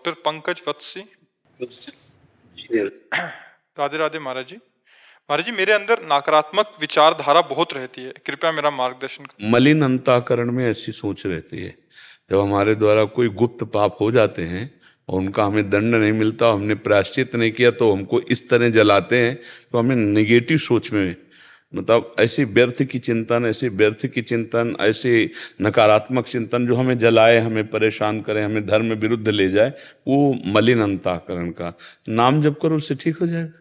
Doctor Pankaj वत्सी। Radhe Radhe महाराज जी। महाराज जी, मेरे अंदर नकारात्मक विचारधारा बहुत रहती है, कृपया मेरा मार्गदर्शन करें। मलिन अंतःकरण में ऐसी सोच रहती है। जब हमारे द्वारा कोई गुप्त पाप हो जाते हैं और उनका हमें दंड नहीं मिलता, हमने प्रायश्चित नहीं किया, तो हमको इस तरह जलाते हैं तो हमें निगेटिव सोच में, मतलब ऐसे व्यर्थ की चिंतन, ऐसे नकारात्मक चिंतन जो हमें जलाए, हमें परेशान करे, हमें धर्म विरुद्ध ले जाए, वो मलिन अंतःकरण का। नाम जप करो, उससे ठीक हो जाएगा,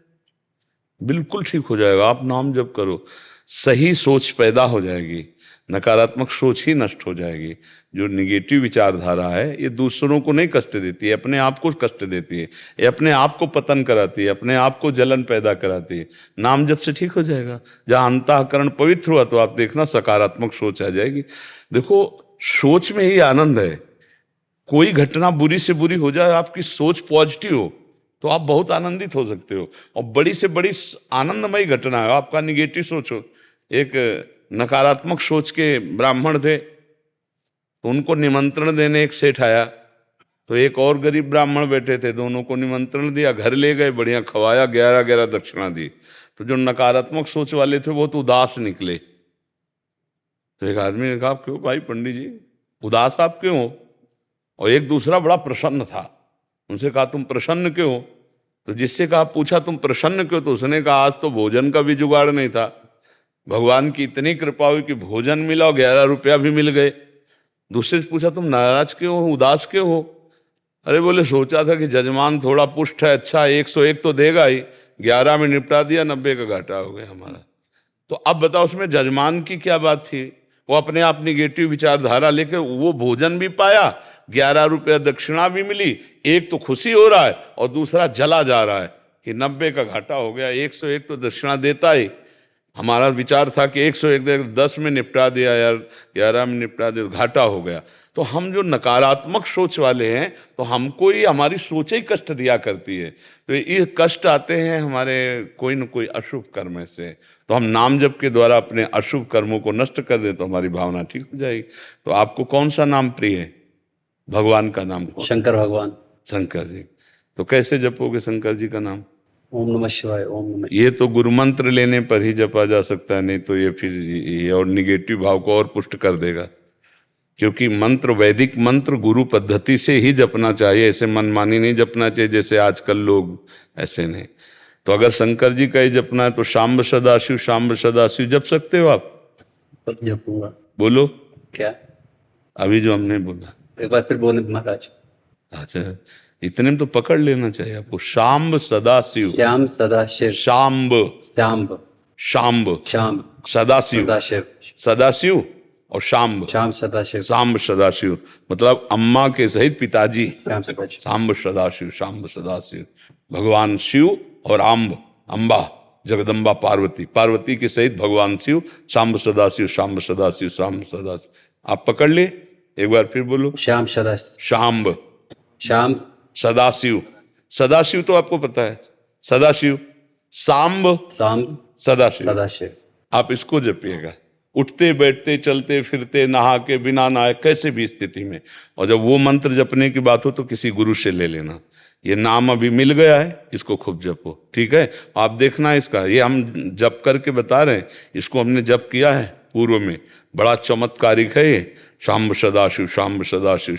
बिल्कुल ठीक हो जाएगा। आप नाम जप करो, सही सोच पैदा हो जाएगी, नकारात्मक सोच ही नष्ट हो जाएगी। जो निगेटिव विचारधारा है ये दूसरों को नहीं कष्ट देती है, अपने आप को कष्ट देती है, ये अपने आप को पतन कराती है, अपने आप को जलन पैदा कराती है। नाम जप से ठीक हो जाएगा। जहाँ अंतःकरण पवित्र हुआ तो आप देखना सकारात्मक सोच आ जाएगी। देखो, सोच में ही आनंद है। कोई घटना बुरी से बुरी हो जाए, आपकी सोच पॉजिटिव हो तो आप बहुत आनंदित हो सकते हो, और बड़ी से बड़ी आनंदमयी घटना है आपका निगेटिव सोच हो। एक नकारात्मक सोच के ब्राह्मण थे, तो उनको निमंत्रण देने एक सेठ आया, तो एक और गरीब ब्राह्मण बैठे थे, दोनों को निमंत्रण दिया, घर ले गए, बढ़िया खवाया, 11 दक्षिणा दी। तो जो नकारात्मक सोच वाले थे वो तो उदास निकले। तो एक आदमी ने कहा, क्यों भाई पंडित जी, उदास आप क्यों हो? और एक दूसरा बड़ा प्रसन्न था, उनसे कहा, तुम प्रसन्न क्यों हो? तो जिससे कहा, पूछा तुम प्रसन्न क्यों? तो उसने कहा, आज तो भोजन का भी जुगाड़ नहीं था, भगवान की इतनी कृपा हुई कि भोजन मिला और 11 रुपया भी मिल गए। दूसरे से पूछा, तुम नाराज क्यों हो, उदास क्यों हो? अरे बोले, सोचा था कि जजमान थोड़ा पुष्ट है, अच्छा 101 तो देगा ही, 11 में निपटा दिया, 90 का घाटा हो गया हमारा। तो अब बताओ उसमें जजमान की क्या बात थी? वो अपने आप निगेटिव विचारधारा लेकर वो भोजन भी पाया, 11 रुपया दक्षिणा भी मिली, एक तो खुशी हो रहा है और दूसरा जला जा रहा है कि 90 का घाटा हो गया, 101 तो दक्षिणा देता ही। हमारा विचार था कि 101 10 में निपटा दिया यार, 11 में निपटा दिया, घाटा हो गया। तो हम जो नकारात्मक सोच वाले हैं, तो हमको ही हमारी सोच ही कष्ट दिया करती है। तो ये कष्ट आते हैं हमारे कोई न कोई अशुभ कर्म से। तो हम नाम जप के द्वारा अपने अशुभ कर्मों को नष्ट कर दें तो हमारी भावना ठीक हो जाएगी। तो आपको कौन सा नाम प्रिय है? भगवान का नाम? शंकर भगवान। शंकर जी। तो कैसे जपोगे शंकर जी का नाम? ओम नमः शिवाय, ओम नमः। ये तो गुरु मंत्र लेने पर ही जपा जा सकता है, नहीं तो ये फिर ये और निगेटिव भाव को और पुष्ट कर देगा। क्योंकि मंत्र, वैदिक मंत्र गुरु पद्धति से ही जपना चाहिए, ऐसे मनमानी नहीं जपना चाहिए जैसे आजकल लोग ऐसे नहीं। तो अगर शंकर जी का ही जपना है तो शाम्ब सदाशिव, शाम्ब सदाशिव जप सकते हो आप? जपूंगा। बोलो। क्या? अभी जो हमने बोला एक बार फिर बोले महाराज। अच्छा, इतने में तो पकड़ लेना चाहिए आपको। शाम्ब सदाशिव, श्याम सदाशिव, शाम्ब, श्याम्ब, शाम्ब, श्याम सदाशिव, सदाशिव, सदाशिव और शाम्ब, श्याम सदाशिव, शाम्ब सदाशिव, मतलब अम्मा के सहित पिताजी, श्याम सदाशिव, शाम्ब सदाशिव, शाम्ब सदाशिव। भगवान शिव और आम्ब, अम्बा जगदम्बा पार्वती, पार्वती के सहित भगवान शिव, शाम्ब सदाशिव, शाम्ब सदाशिव, शाम्ब सदाशिव। आप पकड़ लिए, एक बार फिर बोलो। श्याम सदाशिव, शाम्ब, श्याम सदाशिव, सदाशिव तो आपको पता है, सदाशिव, सांब, सांब, सदाशिव। सदाशिव। आप इसको जपिएगा, उठते बैठते चलते फिरते नहा के बिना नहाए कैसे भी स्थिति में। और जब वो मंत्र जपने की बात हो तो किसी गुरु से ले लेना। ये नाम अभी मिल गया है, इसको खूब जपो, ठीक है? आप देखना इसका, ये हम जप करके बता रहे हैं, इसको हमने जप किया है पूर्व में, बड़ा चमत्कारिक है ये। शाम्ब सदाशिव, शाम्ब सदाशिव,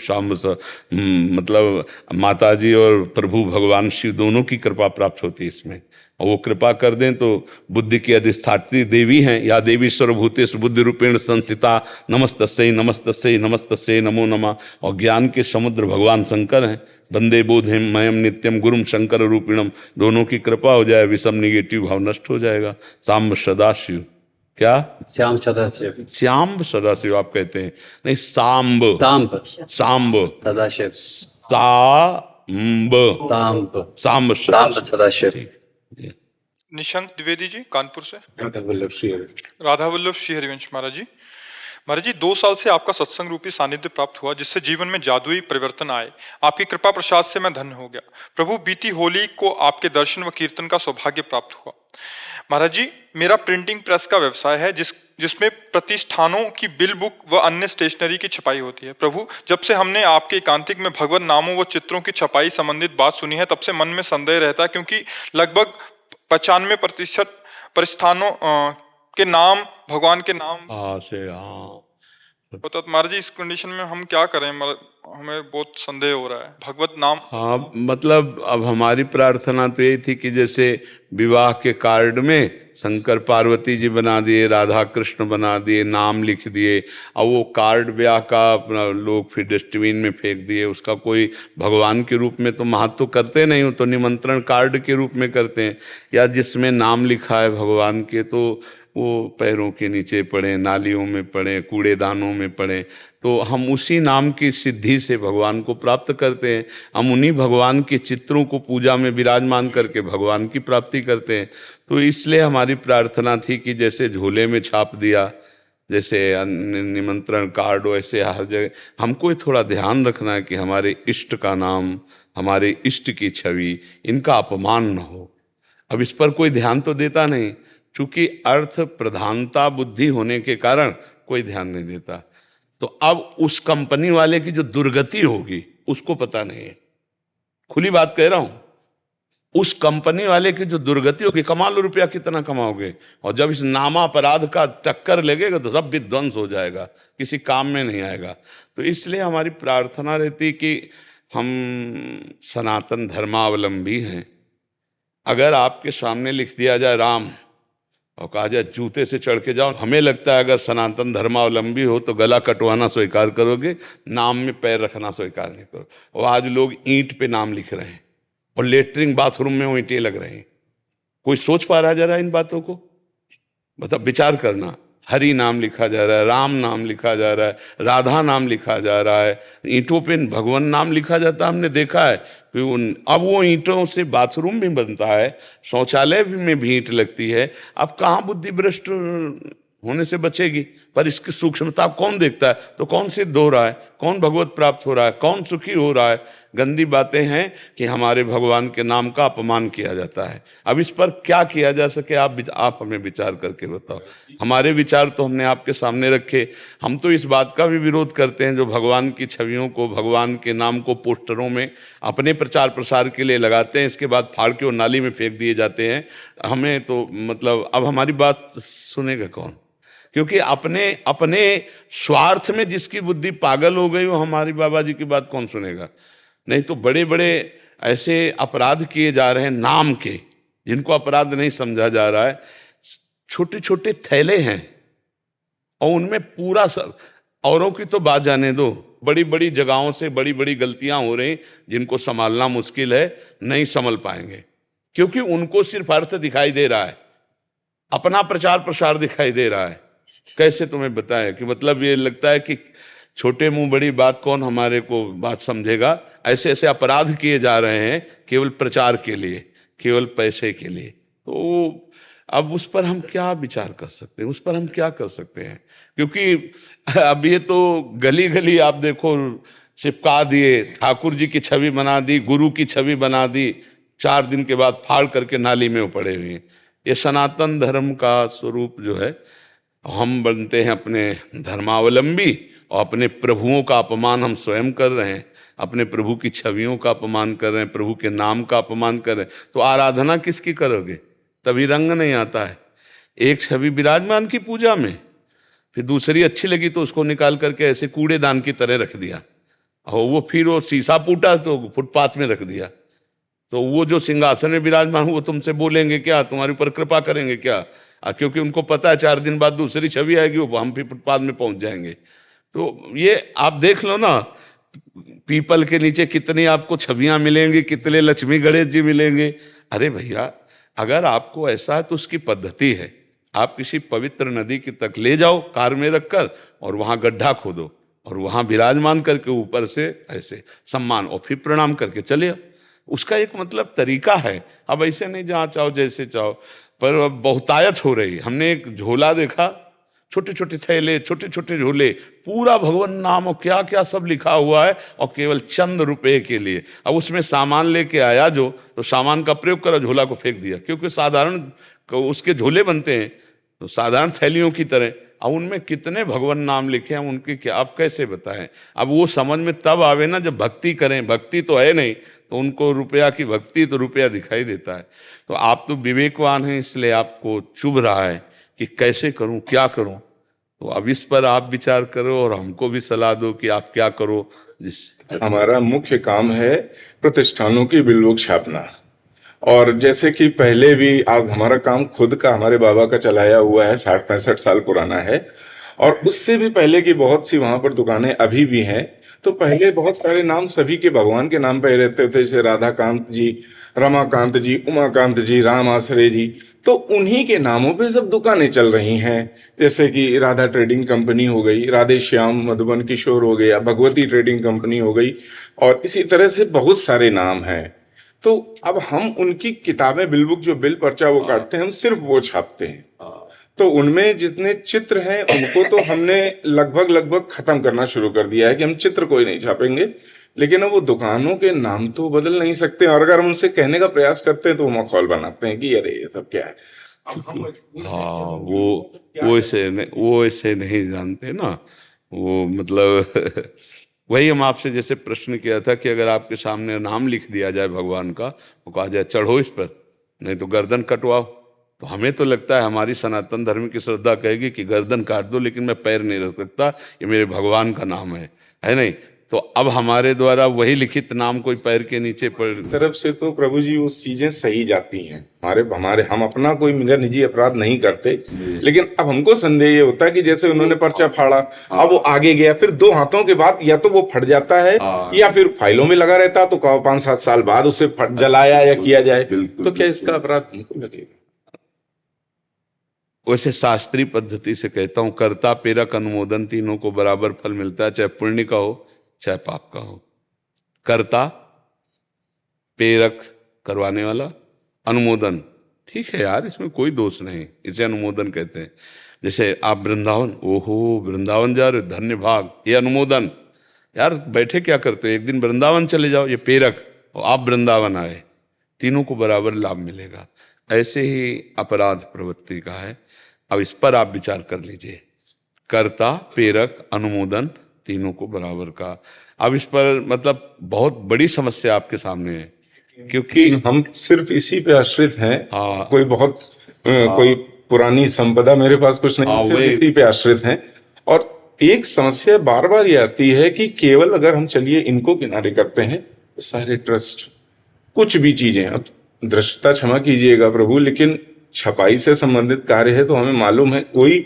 मतलब माता जी और प्रभु भगवान शिव दोनों की कृपा प्राप्त होती है इसमें। और वो कृपा कर दें तो बुद्धि की अधिष्ठात्री देवी हैं, या देवी सर्वभूतेषु बुद्धि रूपेण संस्थिता, नमस्तस्यै नमस्तस्यै नमस्तस्यै नमो नमः। और ज्ञान के समुद्र भगवान शंकर हैं। वंदे बोधेम मयम नित्यम गुरुम शंकर रूपिणम। दोनों की कृपा हो जाए, विषम निगेटिव भाव नष्ट हो जाएगा। शाम्ब सदाशिव, क्या? श्याम सदाशिव, श्याम सदाशिव आप कहते हैं, नहीं सांब, सांब, सांब, सदाशिव, सांब, सांब, सांब सांब सदाशिव। निशंक द्विवेदी जी, कानपुर से। राधा वल्लभ श्री राधा वल्लभ श्री हरिवंश महाराज जी। महाराज जी, 2 साल से आपका सत्संग रूपी सानिध्य प्राप्त हुआ, जिससे जीवन में जादुई परिवर्तन आए। आपकी कृपा प्रसाद से मैं धन्य हो गया। प्रभु, बीती होली को आपके दर्शन व कीर्तन का सौभाग्य प्राप्त हुआ। महाराज जी, मेरा प्रिंटिंग प्रेस का व्यवसाय है, जिस जिसमें प्रतिष्ठानों की बिल बुक व अन्य स्टेशनरी की छपाई होती है। प्रभु, जब से हमने आपके एकांतिक में भगवत नामों व चित्रों की छपाई संबंधित बात सुनी है, तब से मन में संदेह रहता है, क्योंकि लगभग 95% प्रतिष्ठानों के नाम भगवान के नाम होता। तो महाराज जी, इस कंडीशन में हम क्या करें? हमें बहुत संदेह हो रहा है भगवत नाम। हाँ, मतलब अब हमारी प्रार्थना तो यही थी कि जैसे विवाह के कार्ड में शंकर पार्वती जी बना दिए, राधा कृष्ण बना दिए, नाम लिख दिए, और वो कार्ड ब्याह का अपना लोग फिर डस्टबिन में फेंक दिए, उसका कोई भगवान के रूप में तो महत्व करते नहीं हो, तो निमंत्रण कार्ड के रूप में करते हैं। या जिसमें नाम लिखा है भगवान के, तो वो पैरों के नीचे पड़े, नालियों में पड़े, कूड़ेदानों में पड़े, तो हम उसी नाम की सिद्धि से भगवान को प्राप्त करते हैं। हम उन्हीं भगवान के चित्रों को पूजा में विराजमान करके भगवान की प्राप्ति करते हैं। तो इसलिए हमारी प्रार्थना थी कि जैसे झोले में छाप दिया, जैसे निमंत्रण कार्ड, वैसे हर जगह हमको थोड़ा ध्यान रखना है कि हमारे इष्ट का नाम, हमारे इष्ट की छवि, इनका अपमान न हो। अब इस पर कोई ध्यान तो देता नहीं, चूंकि अर्थ प्रधानता बुद्धि होने के कारण कोई ध्यान नहीं देता। तो अब उस कंपनी वाले की जो दुर्गति होगी उसको पता नहीं है, खुली बात कह रहा हूं। उस कंपनी वाले की जो दुर्गति होगी, कमा लो रुपया कितना कमाओगे, और जब इस नामा अपराध का टक्कर लगेगा तो सब विध्वंस हो जाएगा, किसी काम में नहीं आएगा। तो इसलिए हमारी प्रार्थना रहती कि हम सनातन धर्मावलंबी हैं। अगर आपके सामने लिख दिया जाए राम और कहा जाए जूते से चढ़ के जाओ, हमें लगता है अगर सनातन धर्मावलंबी हो तो गला कटवाना स्वीकार करोगे, नाम में पैर रखना स्वीकार नहीं करो। और आज लोग ईंट पे नाम लिख रहे हैं और लेटरिन बाथरूम में वो ईंटें लग रहे हैं। कोई सोच पा रहा जरा इन बातों को? मतलब विचार करना। हरि नाम लिखा जा रहा है, राम नाम लिखा जा रहा है, राधा नाम लिखा जा रहा है, ईंटों पे भगवान नाम लिखा जाता है। हमने देखा है कि अब वो ईंटों से बाथरूम भी बनता है, शौचालय में भी ईंट लगती है। अब कहाँ बुद्धि भ्रष्ट होने से बचेगी? पर इसकी सूक्ष्मता कौन देखता है? तो कौन सिद्ध हो रहा है, कौन भगवत प्राप्त हो रहा है, कौन सुखी हो रहा है? गंदी बातें हैं कि हमारे भगवान के नाम का अपमान किया जाता है। अब इस पर क्या किया जा सके, आप हमें विचार करके बताओ। हमारे विचार तो हमने आपके सामने रखे। हम तो इस बात का भी विरोध करते हैं जो भगवान की छवियों को, भगवान के नाम को पोस्टरों में अपने प्रचार प्रसार के लिए लगाते हैं, इसके बाद फाड़ के और नाली में फेंक दिए जाते हैं। हमें तो मतलब अब हमारी बात सुनेगा कौन? क्योंकि अपने स्वार्थ में जिसकी बुद्धि पागल हो गई, वो हमारी बाबा जी की बात कौन सुनेगा? नहीं तो बड़े बड़े ऐसे अपराध किए जा रहे हैं नाम के, जिनको अपराध नहीं समझा जा रहा है। छोटे छोटे थैले हैं और उनमें पूरा सब, औरों की तो बात जाने दो, बड़ी बड़ी जगहों से बड़ी बड़ी गलतियां हो रही जिनको संभालना मुश्किल है, नहीं संभल पाएंगे। क्योंकि उनको सिर्फ अर्थ दिखाई दे रहा है, अपना प्रचार प्रसार दिखाई दे रहा है। कैसे तुम्हें बताएं कि मतलब ये लगता है कि छोटे मुंह बड़ी बात, कौन हमारे को बात समझेगा? ऐसे ऐसे अपराध किए जा रहे हैं केवल प्रचार के लिए, केवल पैसे के लिए। तो अब उस पर हम क्या विचार कर सकते हैं, उस पर हम क्या कर सकते हैं? क्योंकि अब ये तो गली गली आप देखो चिपका दिए, ठाकुर जी की छवि बना दी, गुरु की छवि बना दी, 4 दिन के बाद फाड़ करके नाली में पड़े हुए हैं। ये सनातन धर्म का स्वरूप जो है, हम बनते हैं अपने धर्मावलंबी और अपने प्रभुओं का अपमान हम स्वयं कर रहे हैं, अपने प्रभु की छवियों का अपमान कर रहे हैं, प्रभु के नाम का अपमान कर रहे हैं। तो आराधना किसकी करोगे? तभी रंग नहीं आता है। एक छवि विराजमान की पूजा में, फिर दूसरी अच्छी लगी तो उसको निकाल करके ऐसे कूड़ेदान की तरह रख दिया, और वो फिर वो शीशा फूटा तो फुटपाथ में रख दिया। तो वो जो सिंहासन में विराजमान वो तुमसे बोलेंगे क्या, तुम्हारे ऊपर कृपा करेंगे क्या? क्योंकि उनको पता है 4 दिन बाद दूसरी छवि आएगी, वो हम फिर फुटपाथ में पहुंच जाएंगे। तो ये आप देख लो ना, पीपल के नीचे कितनी आपको छवियां मिलेंगी, कितने लक्ष्मी गणेश जी मिलेंगे। अरे भैया, अगर आपको ऐसा है तो उसकी पद्धति है, आप किसी पवित्र नदी की तक ले जाओ कार में रखकर, और वहां गड्ढा खोदो और वहां विराजमान करके ऊपर से ऐसे सम्मान और फिर प्रणाम करके चले आओ। उसका एक मतलब तरीका है। अब ऐसे नहीं जहाँ चाहो जैसे चाहो, पर अब बहुतायत हो रही। हमने एक झोला देखा, छोटे छोटे थैले, छोटे छोटे झोले, पूरा भगवान नाम और क्या क्या सब लिखा हुआ है, और केवल चंद रुपए के लिए। अब उसमें सामान लेके आया जो, तो सामान का प्रयोग करा, झोला को फेंक दिया। क्योंकि साधारण उसके झोले बनते हैं तो साधारण थैलियों की तरह, अब उनमें कितने भगवान नाम लिखे हैं, उनके क्या आप कैसे बताएं। अब वो समझ में तब आवे ना जब भक्ति करें, भक्ति तो है नहीं, तो उनको रुपया की भक्ति तो रुपया दिखाई देता है। तो आप तो विवेकवान हैं, इसलिए आपको चुभ रहा है कि कैसे करूं, क्या करूं। तो अब इस पर आप विचार करो और हमको भी सलाह दो कि आप क्या करो। जिससे हमारा मुख्य काम है प्रतिष्ठानों की बिल छापना। और जैसे कि पहले भी आज हमारा काम खुद का हमारे बाबा का चलाया हुआ है, 60-65 साल पुराना है। और उससे भी पहले की बहुत सी वहां पर दुकानें अभी भी हैं। तो पहले बहुत सारे नाम सभी के भगवान के नाम पे रहते थे, जैसे राधाकांत जी, रमाकांत जी, उमाकांत जी, राम आश्रय जी। तो उन्हीं के नामों पे सब दुकानें चल रही हैं। जैसे कि राधा ट्रेडिंग कंपनी हो गई, राधे श्याम मधुबन किशोर हो गया, भगवती ट्रेडिंग कंपनी हो गई, और इसी तरह से बहुत सारे नाम हैं। तो अब हम उनकी किताबें, बिल बुक, जो बिल पर्चा वो काटते हैं, हम सिर्फ वो छापते हैं। तो उनमें जितने चित्र हैं उनको तो हमने लगभग खत्म करना शुरू कर दिया है कि हम चित्र कोई नहीं छापेंगे। लेकिन अब वो दुकानों के नाम तो बदल नहीं सकते, और अगर हम उनसे कहने का प्रयास करते हैं तो वो मखौल बनाते हैं कि अरे ये सब क्या है। हाँ, वो ऐसे नहीं जानते ना, वो मतलब वही हम आपसे जैसे प्रश्न किया था कि अगर आपके सामने नाम लिख दिया जाए भगवान का, वो कहा जाए चढ़ो इस पर, नहीं तो गर्दन कटवाओ। तो हमें तो लगता है हमारी सनातन धर्म की श्रद्धा कहेगी कि गर्दन काट दो, लेकिन मैं पैर नहीं रख सकता, ये मेरे भगवान का नाम है नहीं। तो अब हमारे द्वारा वही लिखित नाम कोई पैर के नीचे पड़ तरफ से तो प्रभु जी वो चीजें सही जाती हैं। हमारे हम अपना कोई मेरा निजी अपराध नहीं करते, लेकिन अब हमको संदेह ये होता है कि जैसे उन्होंने पर्चा फाड़ा, अब वो आगे गया, फिर 2 हाथों के बाद या तो वो फट जाता है या फिर फाइलों में लगा रहता, तो 5-7 साल बाद उसे जलाया या किया जाए, तो क्या इसका अपराध हमको लगेगा? वैसे शास्त्रीय पद्धति से कहता हूं, कर्ता प्रेरक अनुमोदन तीनों को बराबर फल मिलता है, चाहे पुण्य का हो चाहे पाप का हो। कर्ता, प्रेरक करवाने वाला, अनुमोदन, ठीक है यार, इसमें कोई दोष नहीं, इसे अनुमोदन कहते हैं। जैसे आप वृंदावन, ओहो वृंदावन जा रहे, धन्य भाग, ये अनुमोदन। यार बैठे क्या करते हो, एक दिन वृंदावन चले जाओ, ये प्रेरक, और आप वृंदावन आए, तीनों को बराबर लाभ मिलेगा। ऐसे ही अपराध प्रवृत्ति का है। अब इस पर आप विचार कर लीजिए, कर्ता, प्रेरक, अनुमोदन, तीनों को बराबर का। अब इस पर मतलब बहुत बड़ी समस्या आपके सामने है, क्योंकि हम सिर्फ इसी पे आश्रित हैं। हाँ। कोई पुरानी संपदा मेरे पास कुछ नहीं, सिर्फ इसी पे आश्रित हैं। और एक समस्या बार बार ये आती है कि केवल अगर हम चलिए इनको किनारे करते हैं, तो सारे ट्रस्ट, कुछ भी चीजें, अब दृष्टता क्षमा कीजिएगा प्रभु, लेकिन छपाई से संबंधित कार्य है, तो हमें मालूम है कोई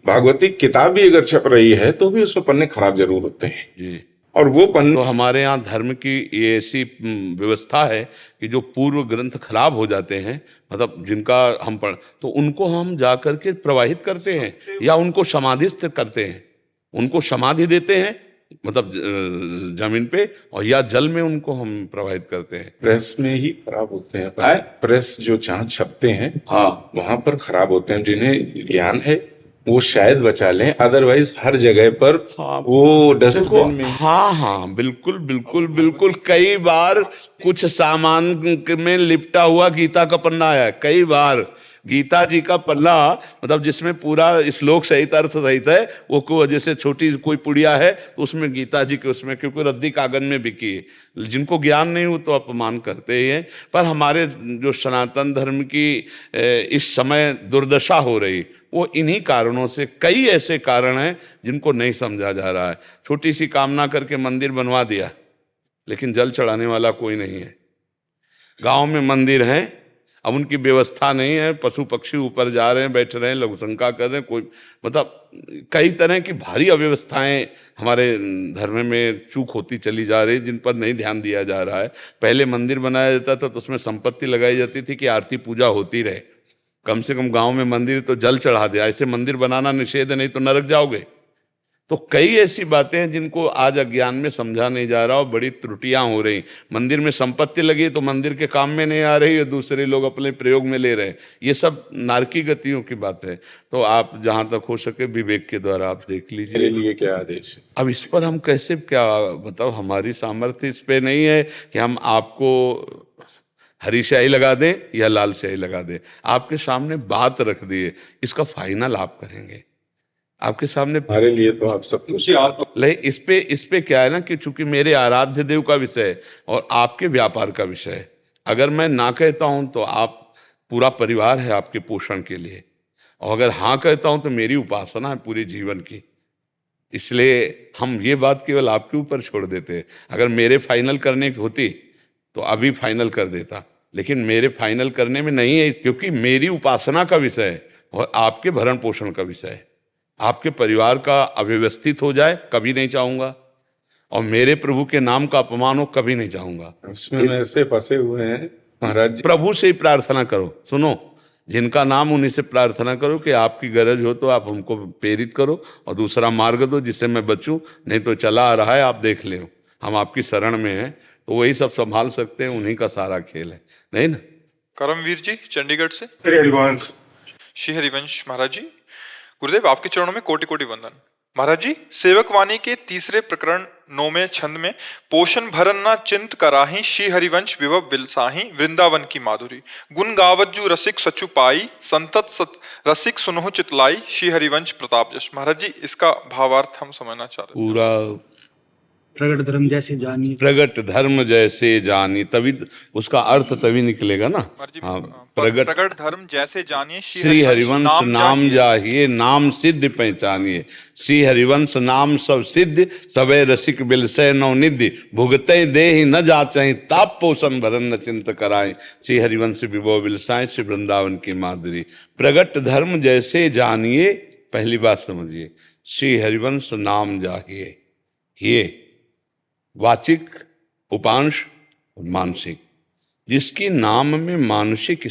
भागवतिक किताब भी अगर छप रही है तो भी उसमें पन्ने खराब जरूर होते हैं जी। और वो पन्ने, तो हमारे यहाँ धर्म की ये ऐसी व्यवस्था है कि जो पूर्व ग्रंथ खराब हो जाते हैं, मतलब जिनका हम पढ़, तो उनको हम जा करके प्रवाहित करते हैं या उनको समाधिस्थ करते हैं, उनको समाधि देते हैं, मतलब जमीन पे, और या जल में उनको हम प्रवाहित करते हैं। प्रेस में ही खराब होते हैं। प्रेस जो जहाँ छपते हैं, हाँ, वहां पर खराब होते हैं। जिन्हें ज्ञान है वो शायद बचा लें, अदरवाइज हर जगह पर वो डस्टबिन में। हाँ, बिल्कुल बिल्कुल बिल्कुल। कई बार कुछ सामान में लिपटा हुआ गीता का पन्ना आया है, कई बार गीता जी का पन्ना, मतलब जिसमें पूरा श्लोक सहित अर्थ सहित है, वो को जैसे छोटी कोई पुड़िया है तो उसमें गीता जी के उसमें, क्योंकि रद्दी कागज में बिकी है। जिनको ज्ञान नहीं हो तो अपमान करते ही हैं। पर हमारे जो सनातन धर्म की इस समय दुर्दशा हो रही, वो इन्हीं कारणों से, कई ऐसे कारण हैं जिनको नहीं समझा जा रहा है। छोटी सी कामना करके मंदिर बनवा दिया, लेकिन जल चढ़ाने वाला कोई नहीं है। गांव में मंदिर है, अब उनकी व्यवस्था नहीं है, पशु पक्षी ऊपर जा रहे हैं, बैठ रहे हैं, लघु शंका कर रहे हैं, कोई मतलब कई तरह की भारी अव्यवस्थाएं हमारे धर्म में चूक होती चली जा रही, जिन पर नहीं ध्यान दिया जा रहा है। पहले मंदिर बनाया जाता था तो उसमें संपत्ति लगाई जाती थी कि आरती पूजा होती रहे, कम से कम गांव में मंदिर तो जल चढ़ा दिया। ऐसे मंदिर बनाना निषेध है, नहीं तो नरक जाओगे। तो कई ऐसी बातें हैं जिनको आज अज्ञान में समझा नहीं जा रहा और बड़ी त्रुटियां हो रही। मंदिर में संपत्ति लगी तो मंदिर के काम में नहीं आ रही और दूसरे लोग अपने प्रयोग में ले रहे हैं। ये सब नारकी गतियों की बात है। तो आप जहां तक हो सके विवेक के द्वारा आप देख लीजिए। मेरे लिए क्या आदेश है? अब इस पर हम कैसे, क्या मतलब, हमारी सामर्थ्य इस पे नहीं है कि हम आपको हरी स्याही लगा दें या लाल स्याही लगा दें। आपके सामने बात रख दिए, इसका फाइनल आप करेंगे। आपके सामने। हमारे लिए तो आप सब कुछ। ले इस पे क्या है ना कि चूंकि मेरे आराध्य देव का विषय है और आपके व्यापार का विषय है, अगर मैं ना कहता हूं तो आप पूरा परिवार है आपके पोषण के लिए, और अगर हाँ कहता हूं तो मेरी उपासना है पूरे जीवन की। इसलिए हम ये बात केवल आपके ऊपर छोड़ देते हैं। अगर मेरे फाइनल करने की होती तो अभी फाइनल कर देता, लेकिन मेरे फाइनल करने में नहीं है, क्योंकि मेरी उपासना का विषय है और आपके भरण पोषण का विषय है। आपके परिवार का अव्यवस्थित हो जाए कभी नहीं चाहूंगा, और मेरे प्रभु के नाम का अपमान हो कभी नहीं चाहूंगा। उसमें में ऐसे फंसे हुए हैं महाराज जी। प्रभु से ही प्रार्थना करो, सुनो, जिनका नाम उन्हीं से प्रार्थना करो कि आपकी गरज हो तो आप हमको प्रेरित करो और दूसरा मार्ग दो जिससे मैं बचूं, नहीं तो चला आ रहा है आप देख ले, हम आपकी शरण में हैं, तो वही सब संभाल सकते हैं, उन्हीं का सारा खेल है, नहीं ना। करमवीर जी चंडीगढ़ से। हरिवंश। श्री हरिवंश महाराज जी, गुरुदेव आपके चरणों में कोटि कोटि वंदन। महाराज जी, सेवक वाणी के तीसरे प्रकरण 9वें छंद में पोषण भरन न चिंत कराही, श्री हरिवंश विभव विलसाही, वृंदावन की माधुरी, गुण गावत जू रसिक सचु पाई, संतत रसिक सुनहु चितलाई, श्री हरिवंश प्रताप यश। महाराज जी, इसका भावार्थ हम समझना चाह रहे हैं। पूरा प्रगट धर्म जैसे जानी, प्रगट धर्म जैसे जानी, तभी उसका अर्थ तभी निकलेगा ना। महाराज जी, हाँ, प्रगट धर्म जैसे जानिए, श्री हरिवंश नाम जाहिए, नाम सिद्ध पहचानिए। श्री हरिवंश नाम सब सिद्ध, सबे रसिक बिलसै नवनिधि, भुगते देहि न जाचहि, ताप पोषण भरन न चिंत कराए, श्री हरिवंश विभो बिलसाए, श्री वृंदावन की माधुरी। प्रगट धर्म जैसे जानिए, पहली बात समझिए, श्री हरिवंश नाम जाहिए, ये वाचिक, उपांश और मानसिक, जिसकी नाम में मानसिक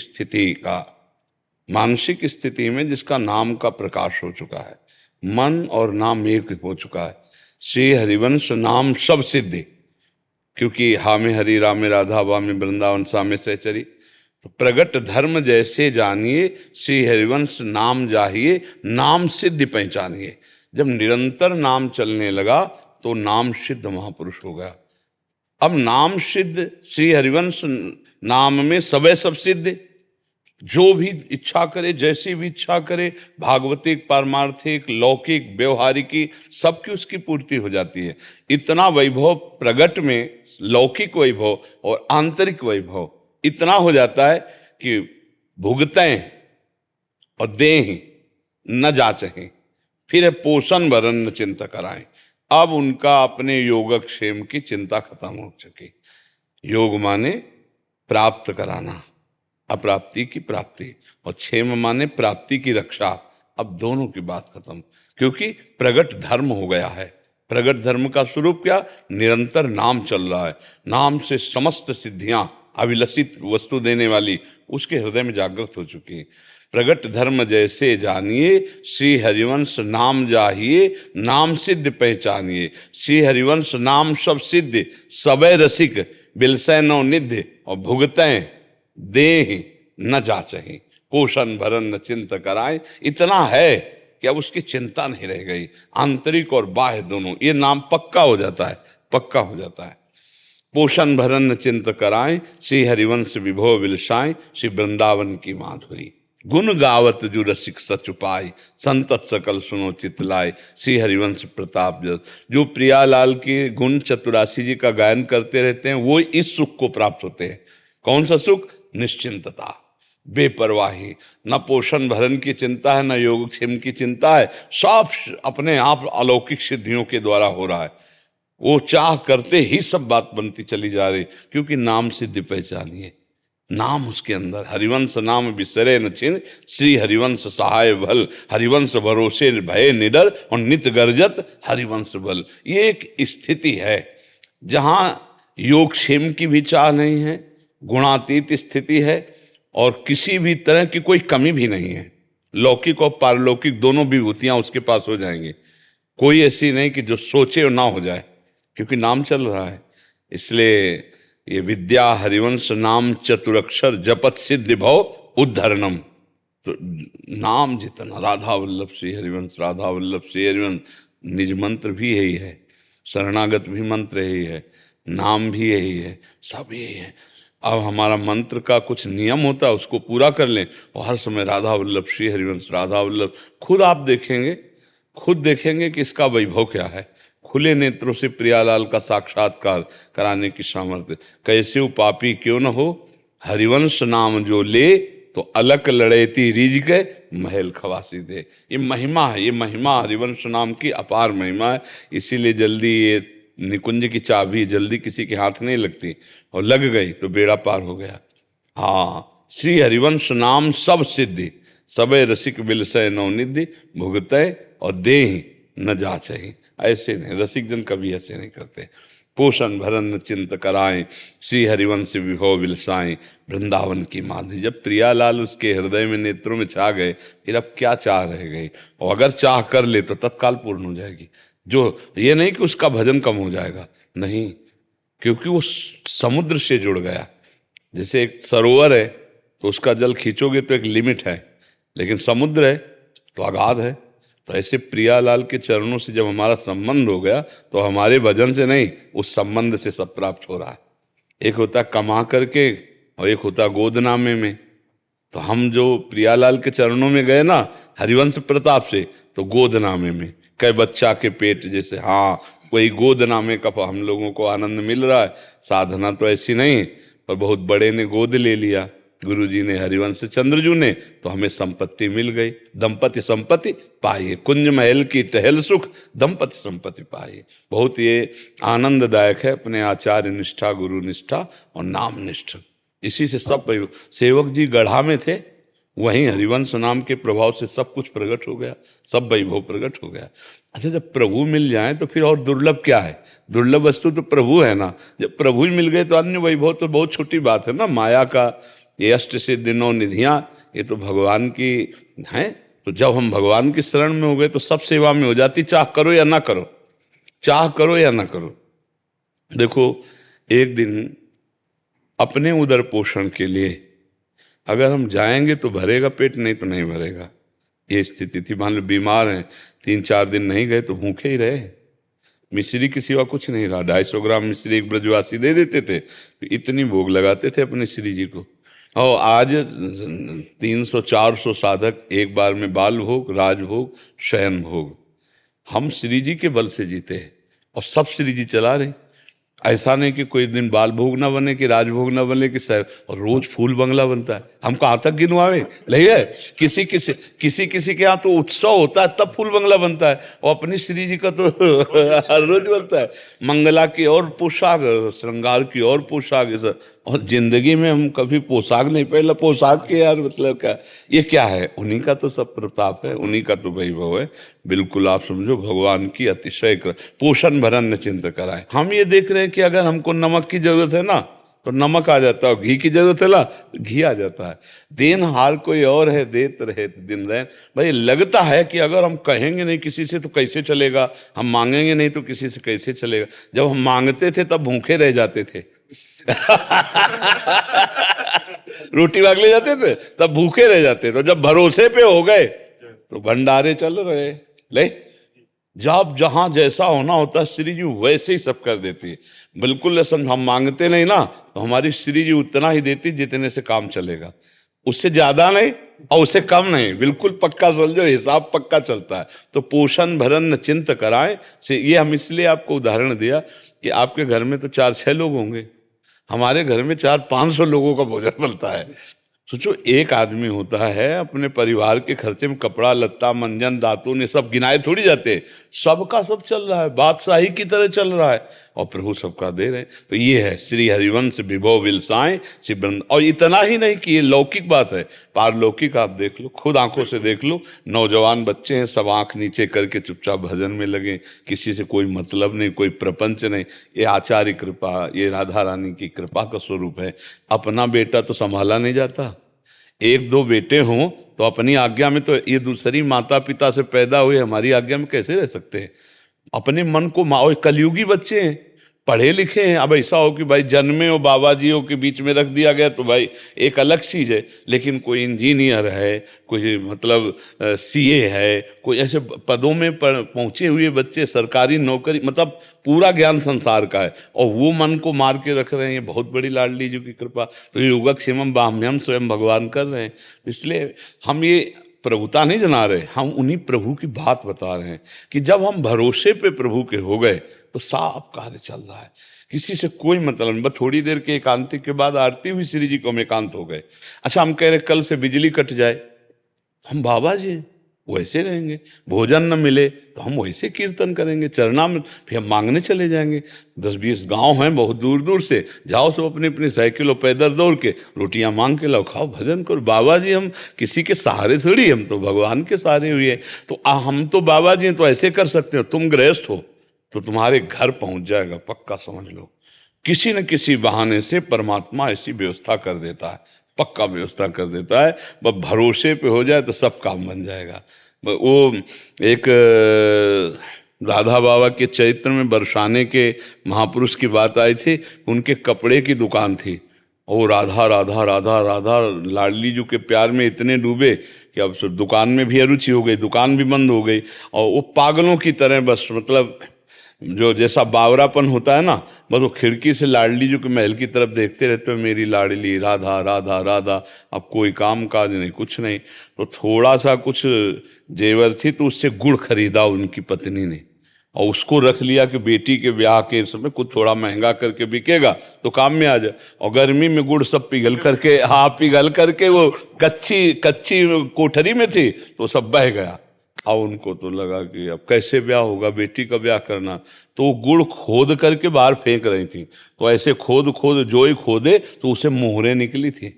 स्थिति में जिसका नाम का प्रकाश हो चुका है, मन और नाम एक हो चुका है। श्री हरिवंश नाम सब सिद्धि, क्योंकि हा में हरि, रा में राधा, वा में वृंदावन, सा में सहचरी। तो प्रगट धर्म जैसे जानिए, श्री हरिवंश नाम जाहिए, नाम सिद्ध पहचानिए। जब निरंतर नाम चलने लगा तो नाम सिद्ध महापुरुष हो गया। अब नाम सिद्ध, श्री हरिवंश नाम में सबे सब सिद्ध, जो भी इच्छा करे, जैसी भी इच्छा करे, भागवतिक, पारमार्थिक, लौकिक, व्यवहारिकी, सबकी उसकी पूर्ति हो जाती है। इतना वैभव प्रगट में, लौकिक वैभव और आंतरिक वैभव इतना हो जाता है कि भुगतें और दें न जाचें, फिर पोषण भरन न चिंता कराएं। अब उनका अपने योगक्षेम की चिंता खत्म हो चुकी। योग माने प्राप्त कराना, अप्राप्ति की प्राप्ति, और क्षेम माने प्राप्ति की रक्षा। अब दोनों की बात खत्म, क्योंकि प्रगट धर्म हो गया है। प्रगट धर्म का स्वरूप क्या? निरंतर नाम चल रहा है। नाम से समस्त सिद्धियां, अभिलषित वस्तु देने वाली, उसके हृदय में जागृत हो चुकी है। प्रगट धर्म जैसे जानिए, श्री हरिवंश नाम जाहिए, नाम सिद्ध पहचानिए। श्री हरिवंश नाम सब सिद्ध, सबे रसिक बिलसै नौ निधि, और भुगतें देह न जाचहि, पोषण भरन न चिंत कराए। इतना है कि अब उसकी चिंता नहीं रह गई, आंतरिक और बाह्य दोनों। ये नाम पक्का हो जाता है, पक्का हो जाता है। पोषण भरन न चिंत कराए, श्री हरिवंश विभो विलसाए, श्री वृंदावन की माधुरी। गुण गावत जो रसिक सच उपाय, संतत सकल सुनो चितलाय, श्री हरिवंश प्रताप जस। जो प्रियालाल के गुण चतुरासी जी का गायन करते रहते हैं, वो इस सुख को प्राप्त होते हैं। कौन सा सुख? निश्चिंतता, बेपरवाही। न पोषण भरण की चिंता है, न योगक्षेम की चिंता है, सब अपने आप अलौकिक सिद्धियों के द्वारा हो रहा है। वो चाह करते ही सब बात बनती चली जा रही, क्योंकि नाम सिद्धि पहचानी है। नाम उसके अंदर, हरिवंश नाम बिसरे न छिन, श्री हरिवंश सहाय भल, हरिवंश भरोसे भय निडर, और नित गर्जत हरिवंश बल। ये एक स्थिति है जहां योगक्षेम की भी चाह नहीं है, गुणातीत स्थिति है, और किसी भी तरह की कोई कमी भी नहीं है। लौकिक और पारलौकिक दोनों विभूतियां उसके पास हो जाएंगी। कोई ऐसी नहीं कि जो सोचे और ना हो जाए, क्योंकि नाम चल रहा है। इसलिए ये विद्या हरिवंश नाम चतुरक्षर जपत सिद्धि भव उद्धरणम। तो नाम जितना, राधा वल्लभ श्री हरिवंश, राधा वल्लभ श्री हरिवंश, निज मंत्र भी यही है, शरणागत भी मंत्र यही है, नाम भी यही है, सब यही है। अब हमारा मंत्र का कुछ नियम होता है, उसको पूरा कर लें और हर समय राधा वल्लभ श्री हरिवंश, राधा वल्लभ। खुद आप देखेंगे खुद देखेंगे कि इसका वैभव क्या है। खुले नेत्रों से प्रियालाल का साक्षात्कार कराने की सामर्थ्य। कैसे पापी क्यों न हो, हरिवंश नाम जो ले, तो अलक लड़ेती रीझ के महल खवासी दे। ये महिमा है, ये महिमा हरिवंश नाम की अपार महिमा है। इसीलिए जल्दी ये निकुंज की चाबी जल्दी किसी के हाथ नहीं लगती, और लग गई तो बेड़ा पार हो गया। हाँ, श्री हरिवंश नाम सब सिद्धि, सबे रसिक बिलसय नवनिधि, भुगतय और देहि न जाचहि। ऐसे नहीं, रसिक जन कभी ऐसे नहीं करते। पोषण भरन चिंत कराएं, श्री हरिवंश विभव बिलसाएं, वृंदावन की माधि। जब प्रियालाल उसके हृदय में नेत्रों में छा गए, फिर अब क्या चाह रह गई। और अगर चाह कर ले तो तत्काल पूर्ण हो जाएगी। जो ये नहीं कि उसका भजन कम हो जाएगा, नहीं, क्योंकि वो समुद्र से जुड़ गया। जैसे एक सरोवर है तो उसका जल खींचोगे तो एक लिमिट है, लेकिन समुद्र है तो अगाध है। तो ऐसे प्रियालाल के चरणों से जब हमारा संबंध हो गया तो हमारे भजन से नहीं, उस संबंध से सब प्राप्त हो रहा है। एक होता कमा करके और एक होता गोदनामे में। तो हम जो प्रियालाल के चरणों में गए ना हरिवंश प्रताप से, तो गोदनामे में कई बच्चा के पेट जैसे, हाँ वही गोदनामे का हम लोगों को आनंद मिल रहा है। साधना तो ऐसी नहीं, पर बहुत बड़े ने गोद ले लिया, गुरुजी ने, हरिवंश चंद्रजू ने, तो हमें संपत्ति मिल गई। दंपति संपत्ति पाइए, कुंज महल की टहल सुख, दंपति संपत्ति पाइए। बहुत ये आनंददायक है अपने आचार्य निष्ठा, गुरु निष्ठा और नाम निष्ठा। इसी से सब सेवक जी गढ़ा में थे, वहीं हरिवंश नाम के प्रभाव से सब कुछ प्रकट हो गया, सब वैभव प्रकट हो गया। अच्छा, जब प्रभु मिल जाए तो फिर और दुर्लभ क्या है। दुर्लभ वस्तु तो प्रभु है ना। जब प्रभु ही मिल गए तो अन्य वैभव तो बहुत छोटी बात है ना। माया का ये अष्ट सिद्धि नौ निधियां, ये तो भगवान की हैं। तो जब हम भगवान की शरण में हो गए तो सब सेवा में हो जाती, चाह करो या ना करो, चाह करो या ना करो। देखो, एक दिन अपने उदर पोषण के लिए अगर हम जाएंगे तो भरेगा पेट, नहीं तो नहीं भरेगा। ये स्थिति थी। मान लो बीमार हैं, 3-4 दिन नहीं गए तो भूखे ही रहे। मिश्री की सिवा कुछ नहीं रहा। 250 ग्राम मिश्री एक ब्रजवासी दे देते थे, तो इतनी भोग लगाते थे अपने श्री जी को। और आज 300-400 साधक एक बार में बाल भोग, राजभोग, शयन भोग। हम श्री जी के बल से जीते हैं और सब श्री जी चला रहे। ऐसा नहीं कि कोई दिन बाल भोग ना बने, कि राजभोग ना बने, कि और रोज फूल बंगला बनता है। हम कहाँ तक गिनवावे। नहीं है, किसी के यहाँ तो उत्सव होता है तब फूल बंगला बनता है, और अपनी श्री जी का तो हर रोज बनता है। मंगला की और पोशाक, श्रृंगार की और पोशाक, और जिंदगी में हम कभी पोशाक नहीं पहला। पोशाक के यार मतलब क्या, ये क्या है। उन्हीं का तो सब प्रताप है, उन्हीं का तो वैभव है। बिल्कुल आप समझो, भगवान की अतिशय पोषण भरन चिंता कराए। हम ये देख रहे हैं कि अगर हमको नमक की जरूरत है ना तो नमक आ जाता है, घी की जरूरत है ना घी आ जाता है। देनहार कोई और है, देत रहे दिन रहे। भाई लगता है कि अगर हम कहेंगे नहीं किसी से तो कैसे चलेगा, हम मांगेंगे नहीं तो किसी से कैसे चलेगा। जब हम मांगते थे तब भूखे रह जाते थे रोटी मांग ले जाते थे तब भूखे रह जाते थे। जब भरोसे पे हो गए तो भंडारे चल रहे। ले, जब जहां जैसा होना होता है श्री जी वैसे ही सब कर देती है। बिल्कुल समझ, हम मांगते नहीं ना तो हमारी श्री जी उतना ही देती जितने से काम चलेगा, उससे ज्यादा नहीं और उससे कम नहीं। बिल्कुल पक्का समझो, हिसाब पक्का चलता है। तो पोषण भरन चिंत कराएं से ये हम इसलिए आपको उदाहरण दिया कि आपके घर में तो 4-6 लोग होंगे, हमारे घर में 400-500 लोगों का भोजन बनता है। सोचो, एक आदमी होता है, अपने परिवार के खर्चे में कपड़ा लत्ता मंजन दातुन ये सब गिनाए थोड़ी जाते, सबका सब चल रहा है, बादशाही की तरह चल रहा है और प्रभु सबका दे रहे हैं। तो ये है श्री हरिवंश विभव विलसाएं श्री वृंद। और इतना ही नहीं कि ये लौकिक बात है, पारलौकिक आप देख लो, खुद आंखों से देख लो। नौजवान बच्चे हैं, सब आंख नीचे करके चुपचाप भजन में लगे, किसी से कोई मतलब नहीं, कोई प्रपंच नहीं। ये आचार्य कृपा, ये राधा रानी की कृपा का स्वरूप है। अपना बेटा तो संभाला नहीं जाता, 1-2 बेटे हों तो अपनी आज्ञा में, तो ये दूसरी माता पिता से पैदा हुए हमारी आज्ञा में कैसे रह सकते हैं। अपने मन को और कलयुगी बच्चे हैं, पढ़े लिखे हैं। अब ऐसा हो कि भाई जन्मे और बाबा जियों के बीच में रख दिया गया तो भाई एक अलग चीज़ है, लेकिन कोई इंजीनियर है, कोई मतलब सीए है, कोई ऐसे पदों में पहुंचे हुए बच्चे, सरकारी नौकरी, मतलब पूरा ज्ञान संसार का है, और वो मन को मार के रख रहे हैं। ये बहुत बड़ी लाडली जी की कृपा। तो योगक्षेमम बाह्यम स्वयं भगवान कर रहे हैं। इसलिए हम ये प्रभुता नहीं जना रहे, हम उन्हीं प्रभु की बात बता रहे हैं कि जब हम भरोसे पे प्रभु के हो गए तो साफ कार्य चल रहा है, किसी से कोई मतलब नहीं। बस थोड़ी देर के एकांतिक के बाद आरती हुई श्री जी को हम एकांत हो गए। अच्छा, हम कह रहे कल से बिजली कट जाए, हम बाबा जी हैं, वैसे रहेंगे। भोजन न मिले तो हम वैसे कीर्तन करेंगे, चरना में फिर हम मांगने चले जाएंगे। 10-20 गांव हैं बहुत दूर दूर से, जाओ सब अपनी अपनी साइकिलों पैदल दौड़ के रोटियां मांग के लाओ, खाओ, भजन करो। बाबा जी हम किसी के सहारे थोड़ी, हम तो भगवान के सहारे हुए। तो हम तो बाबा जी हैं, तो ऐसे कर सकते हो, तुम गृहस्थ हो तो तुम्हारे घर पहुंच जाएगा, पक्का समझ लो। किसी न किसी बहाने से परमात्मा ऐसी व्यवस्था कर देता है, पक्का व्यवस्था कर देता है। बस भरोसे पे हो जाए तो सब काम बन जाएगा। वो एक राधा बाबा के चरित्र में बरसाने के महापुरुष की बात आई थी। उनके कपड़े की दुकान थी और राधा राधा राधा राधा लाडली जी के प्यार में इतने डूबे कि अब दुकान में भी अरुचि हो गई, दुकान भी बंद हो गई। और वो पागलों की तरह बस मतलब जो जैसा बावरापन होता है ना, बस वो खिड़की से लाडली जी के महल की तरफ देखते रहते हो, मेरी लाडली राधा राधा राधा। अब कोई काम काज नहीं, कुछ नहीं। तो थोड़ा सा कुछ जेवर थी तो उससे गुड़ खरीदा उनकी पत्नी ने और उसको रख लिया कि बेटी के ब्याह के समय कुछ थोड़ा महंगा करके बिकेगा तो काम में आ जाए। और गर्मी में गुड़ सब पिघल करके वो कच्ची कोठरी में थी तो सब बह गया। और उनको तो लगा कि अब कैसे ब्याह होगा, बेटी का ब्याह करना। तो वो गुड़ खोद करके बाहर फेंक रही थी, तो ऐसे खोद जो ही खोदे तो उसे मोहरे निकली थी,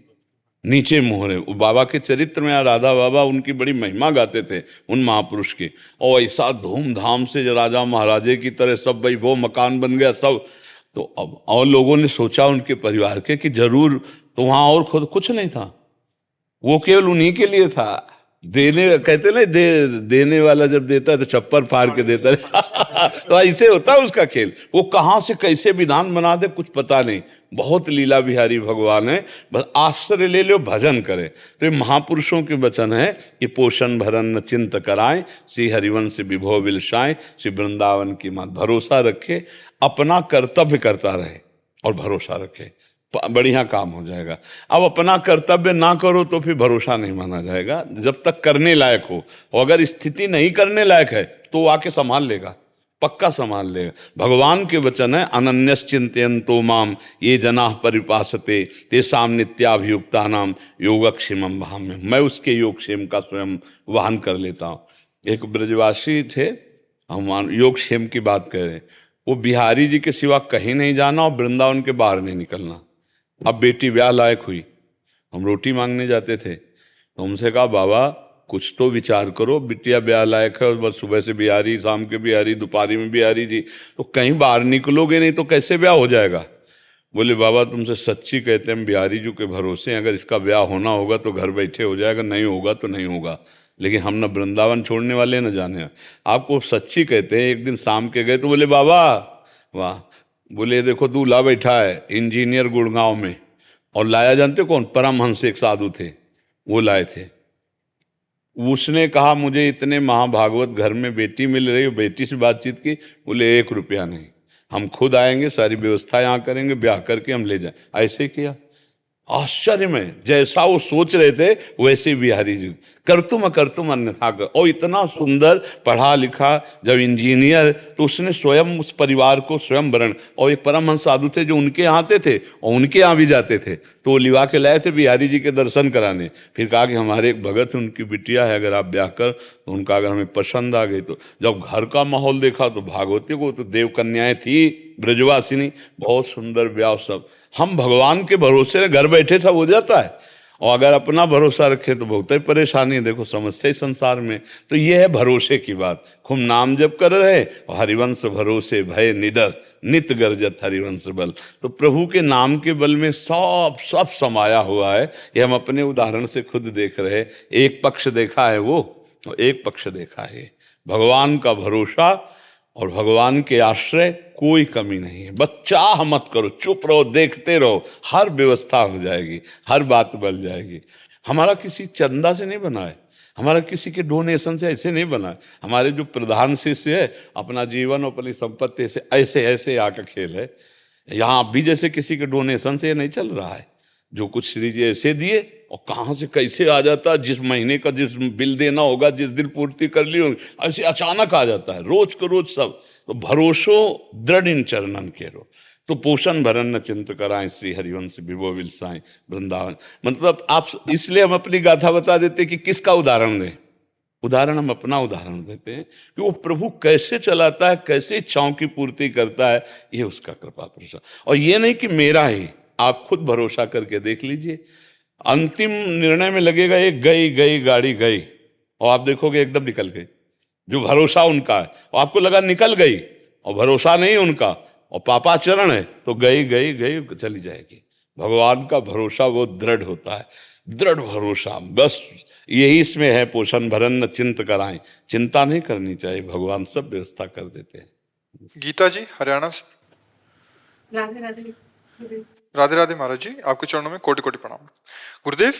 नीचे मोहरे। बाबा के चरित्र में राधा बाबा उनकी बड़ी महिमा गाते थे उन महापुरुष की। और ऐसा धूमधाम से राजा महाराजे की तरह सब वैभव, मकान बन गया सब। तो अब और लोगों ने सोचा उनके परिवार के कि जरूर, तो वहाँ और खुद कुछ नहीं था, वो केवल उन्हीं के लिए था। देने कहते ना, देने वाला जब देता है तो चप्पल फाड़ के देता है तो ऐसे होता है उसका खेल। वो कहाँ से कैसे विधान बना दे कुछ पता नहीं। बहुत लीला बिहारी भगवान है, बस आश्रय ले लो, भजन करे। तो ये महापुरुषों के वचन है कि पोषण भरन न चिंत कराएं, श्री हरिवंश विभो विलसाएं, श्री वृंदावन की मात। भरोसा रखे, अपना कर्तव्य करता रहे और भरोसा रखे, बढ़िया काम हो जाएगा। अब अपना कर्तव्य ना करो तो फिर भरोसा नहीं माना जाएगा, जब तक करने लायक हो। और अगर स्थिति नहीं करने लायक है तो आके संभाल लेगा, पक्का संभाल लेगा। भगवान के वचन है, अनन्यश्चिन्तयन्तो माम ये जनाः परिपासते तेषां नित्याभियुक्ता नाम योगक्षेमं वहाम्यहम्। मैं उसके योगक्षेम का स्वयं वाहन कर लेता हूँ। एक ब्रजवासी थे, हम योगक्षेम की बात कर रहे हैं। वो बिहारी जी के सिवा कहीं नहीं जाना और वृंदावन के बाहर नहीं निकलना। अब बेटी ब्याह लायक हुई, हम रोटी मांगने जाते थे तो हमसे कहा, बाबा कुछ तो विचार करो, बिटिया ब्याह लायक है और बस सुबह से बिहारी, शाम के बिहारी, दोपहरी में बिहारी जी, तो कहीं बाहर निकलोगे नहीं तो कैसे ब्याह हो जाएगा। बोले, बाबा तुमसे सच्ची कहते हैं, हम बिहारी जी के भरोसे हैं, अगर इसका ब्याह होना होगा तो घर बैठे हो जाएगा, नहीं होगा तो नहीं होगा। लेकिन हम न वृंदावन छोड़ने वाले न जाने, आपको सच्ची कहते हैं। एक दिन शाम के गए तो बोले, बाबा वाह, बोले देखो दूल्हा बैठा है इंजीनियर गुड़गांव में, और लाया जानते कौन, परमहंस एक साधु थे, वो लाए थे। उसने कहा, मुझे इतने महाभागवत घर में बेटी मिल रही, बेटी से बातचीत की, बोले 1 रुपया नहीं, हम खुद आएंगे, सारी व्यवस्था यहाँ करेंगे, ब्याह करके हम ले जाए। ऐसे किया। आश्चर्य में, जैसा वो सोच रहे थे वैसे बिहारी जी करतुम अकर्तुम अन्यथा कर। और इतना सुंदर पढ़ा लिखा, जब इंजीनियर, तो उसने स्वयं उस परिवार को स्वयं वरण। और एक परमहंस साधु थे जो उनके यहाँ आते थे और उनके यहाँ भी जाते थे, तो वो लिवा के लाए थे बिहारी जी के दर्शन कराने। फिर कहा कि हमारे एक भगत है, उनकी बिटिया है, अगर आप ब्याह कर तो उनका अगर हमें पसंद आ गई तो। जब घर का माहौल देखा तो भागवती को तो देव कन्याएं थी ब्रजवासिनी, बहुत सुंदर ब्याह सब। हम भगवान के भरोसे में घर बैठे सब हो जाता है, और अगर अपना भरोसा रखे तो बहुत ही परेशानी है। देखो समस्या ही संसार में। तो ये है भरोसे की बात। खूब नाम जप कर रहे, और हरिवंश भरोसे भय निडर नित गर्जत हरिवंश बल। तो प्रभु के नाम के बल में सब समाया हुआ है। ये हम अपने उदाहरण से खुद देख रहे। एक पक्ष देखा है वो, और एक पक्ष देखा है भगवान का भरोसा और भगवान के आश्रय, कोई कमी नहीं है। बस चाह मत करो, चुप रहो, देखते रहो, हर व्यवस्था हो जाएगी, हर बात बन जाएगी। हमारा किसी चंदा से नहीं बना है, हमारा किसी के डोनेशन से ऐसे नहीं बना है। हमारे जो प्रधान शिष्य है, अपना जीवन अपनी संपत्ति से ऐसे आकर खेल है। यहाँ भी जैसे किसी के डोनेशन से नहीं चल रहा है। जो कुछ श्री जी ऐसे दिए और कहाँ से कैसे आ जाता है, जिस महीने का जिस बिल देना होगा जिस दिन पूर्ति कर ली होगी, ऐसे अचानक आ जाता है, रोज को रोज सब। तो भरोसो दृढ़ इन चरणन केरो, तो पोषण भरन न चिंत कराएं, श्री हरिवंश विभो विलसाएं वृंदावन। मतलब आप, इसलिए हम अपनी गाथा बता देते कि किसका उदाहरण दें। उदाहरण हम अपना उदाहरण देते हैं कि वो प्रभु कैसे चलाता है, कैसे इच्छाओं की पूर्ति करता है, ये उसका कृपा प्रसाद। और ये नहीं कि मेरा ही, आप खुद भरोसा करके देख लीजिए। अंतिम निर्णय में लगेगा एक गई गई गाड़ी गई, और आप देखोगे एकदम निकल गई। जो भरोसा उनका है और आपको लगा निकल गई, और भरोसा नहीं उनका और पापाचरण है, तो गई गई गई चली जाएगी। भगवान का भरोसा वो दृढ़ होता है, दृढ़ भरोसा। बस यही इसमें है, पोषण भरन न चिंत कराएं, चिंता नहीं करनी चाहिए, भगवान सब व्यवस्था कर देते हैं। गीता जी हरियाणा से। राधे राधे। राधे राधे महाराज जी, आपके चरणों में कोटि कोटि प्रणाम। गुरुदेव,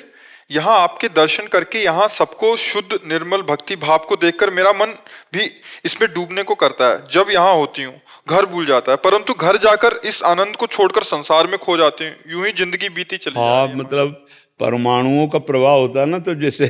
यहाँ आपके दर्शन करके यहाँ सबको शुद्ध निर्मल भक्ति भाव को देखकर मेरा मन भी इसमें डूबने को करता है। जब यहाँ होती हूँ घर भूल जाता है, परंतु घर जाकर इस आनंद को छोड़कर संसार में खो जाती हूँ। यूं ही जिंदगी बीती चली हाँ, जाती है। मतलब परमाणुओं का प्रवाह होता है ना, तो जैसे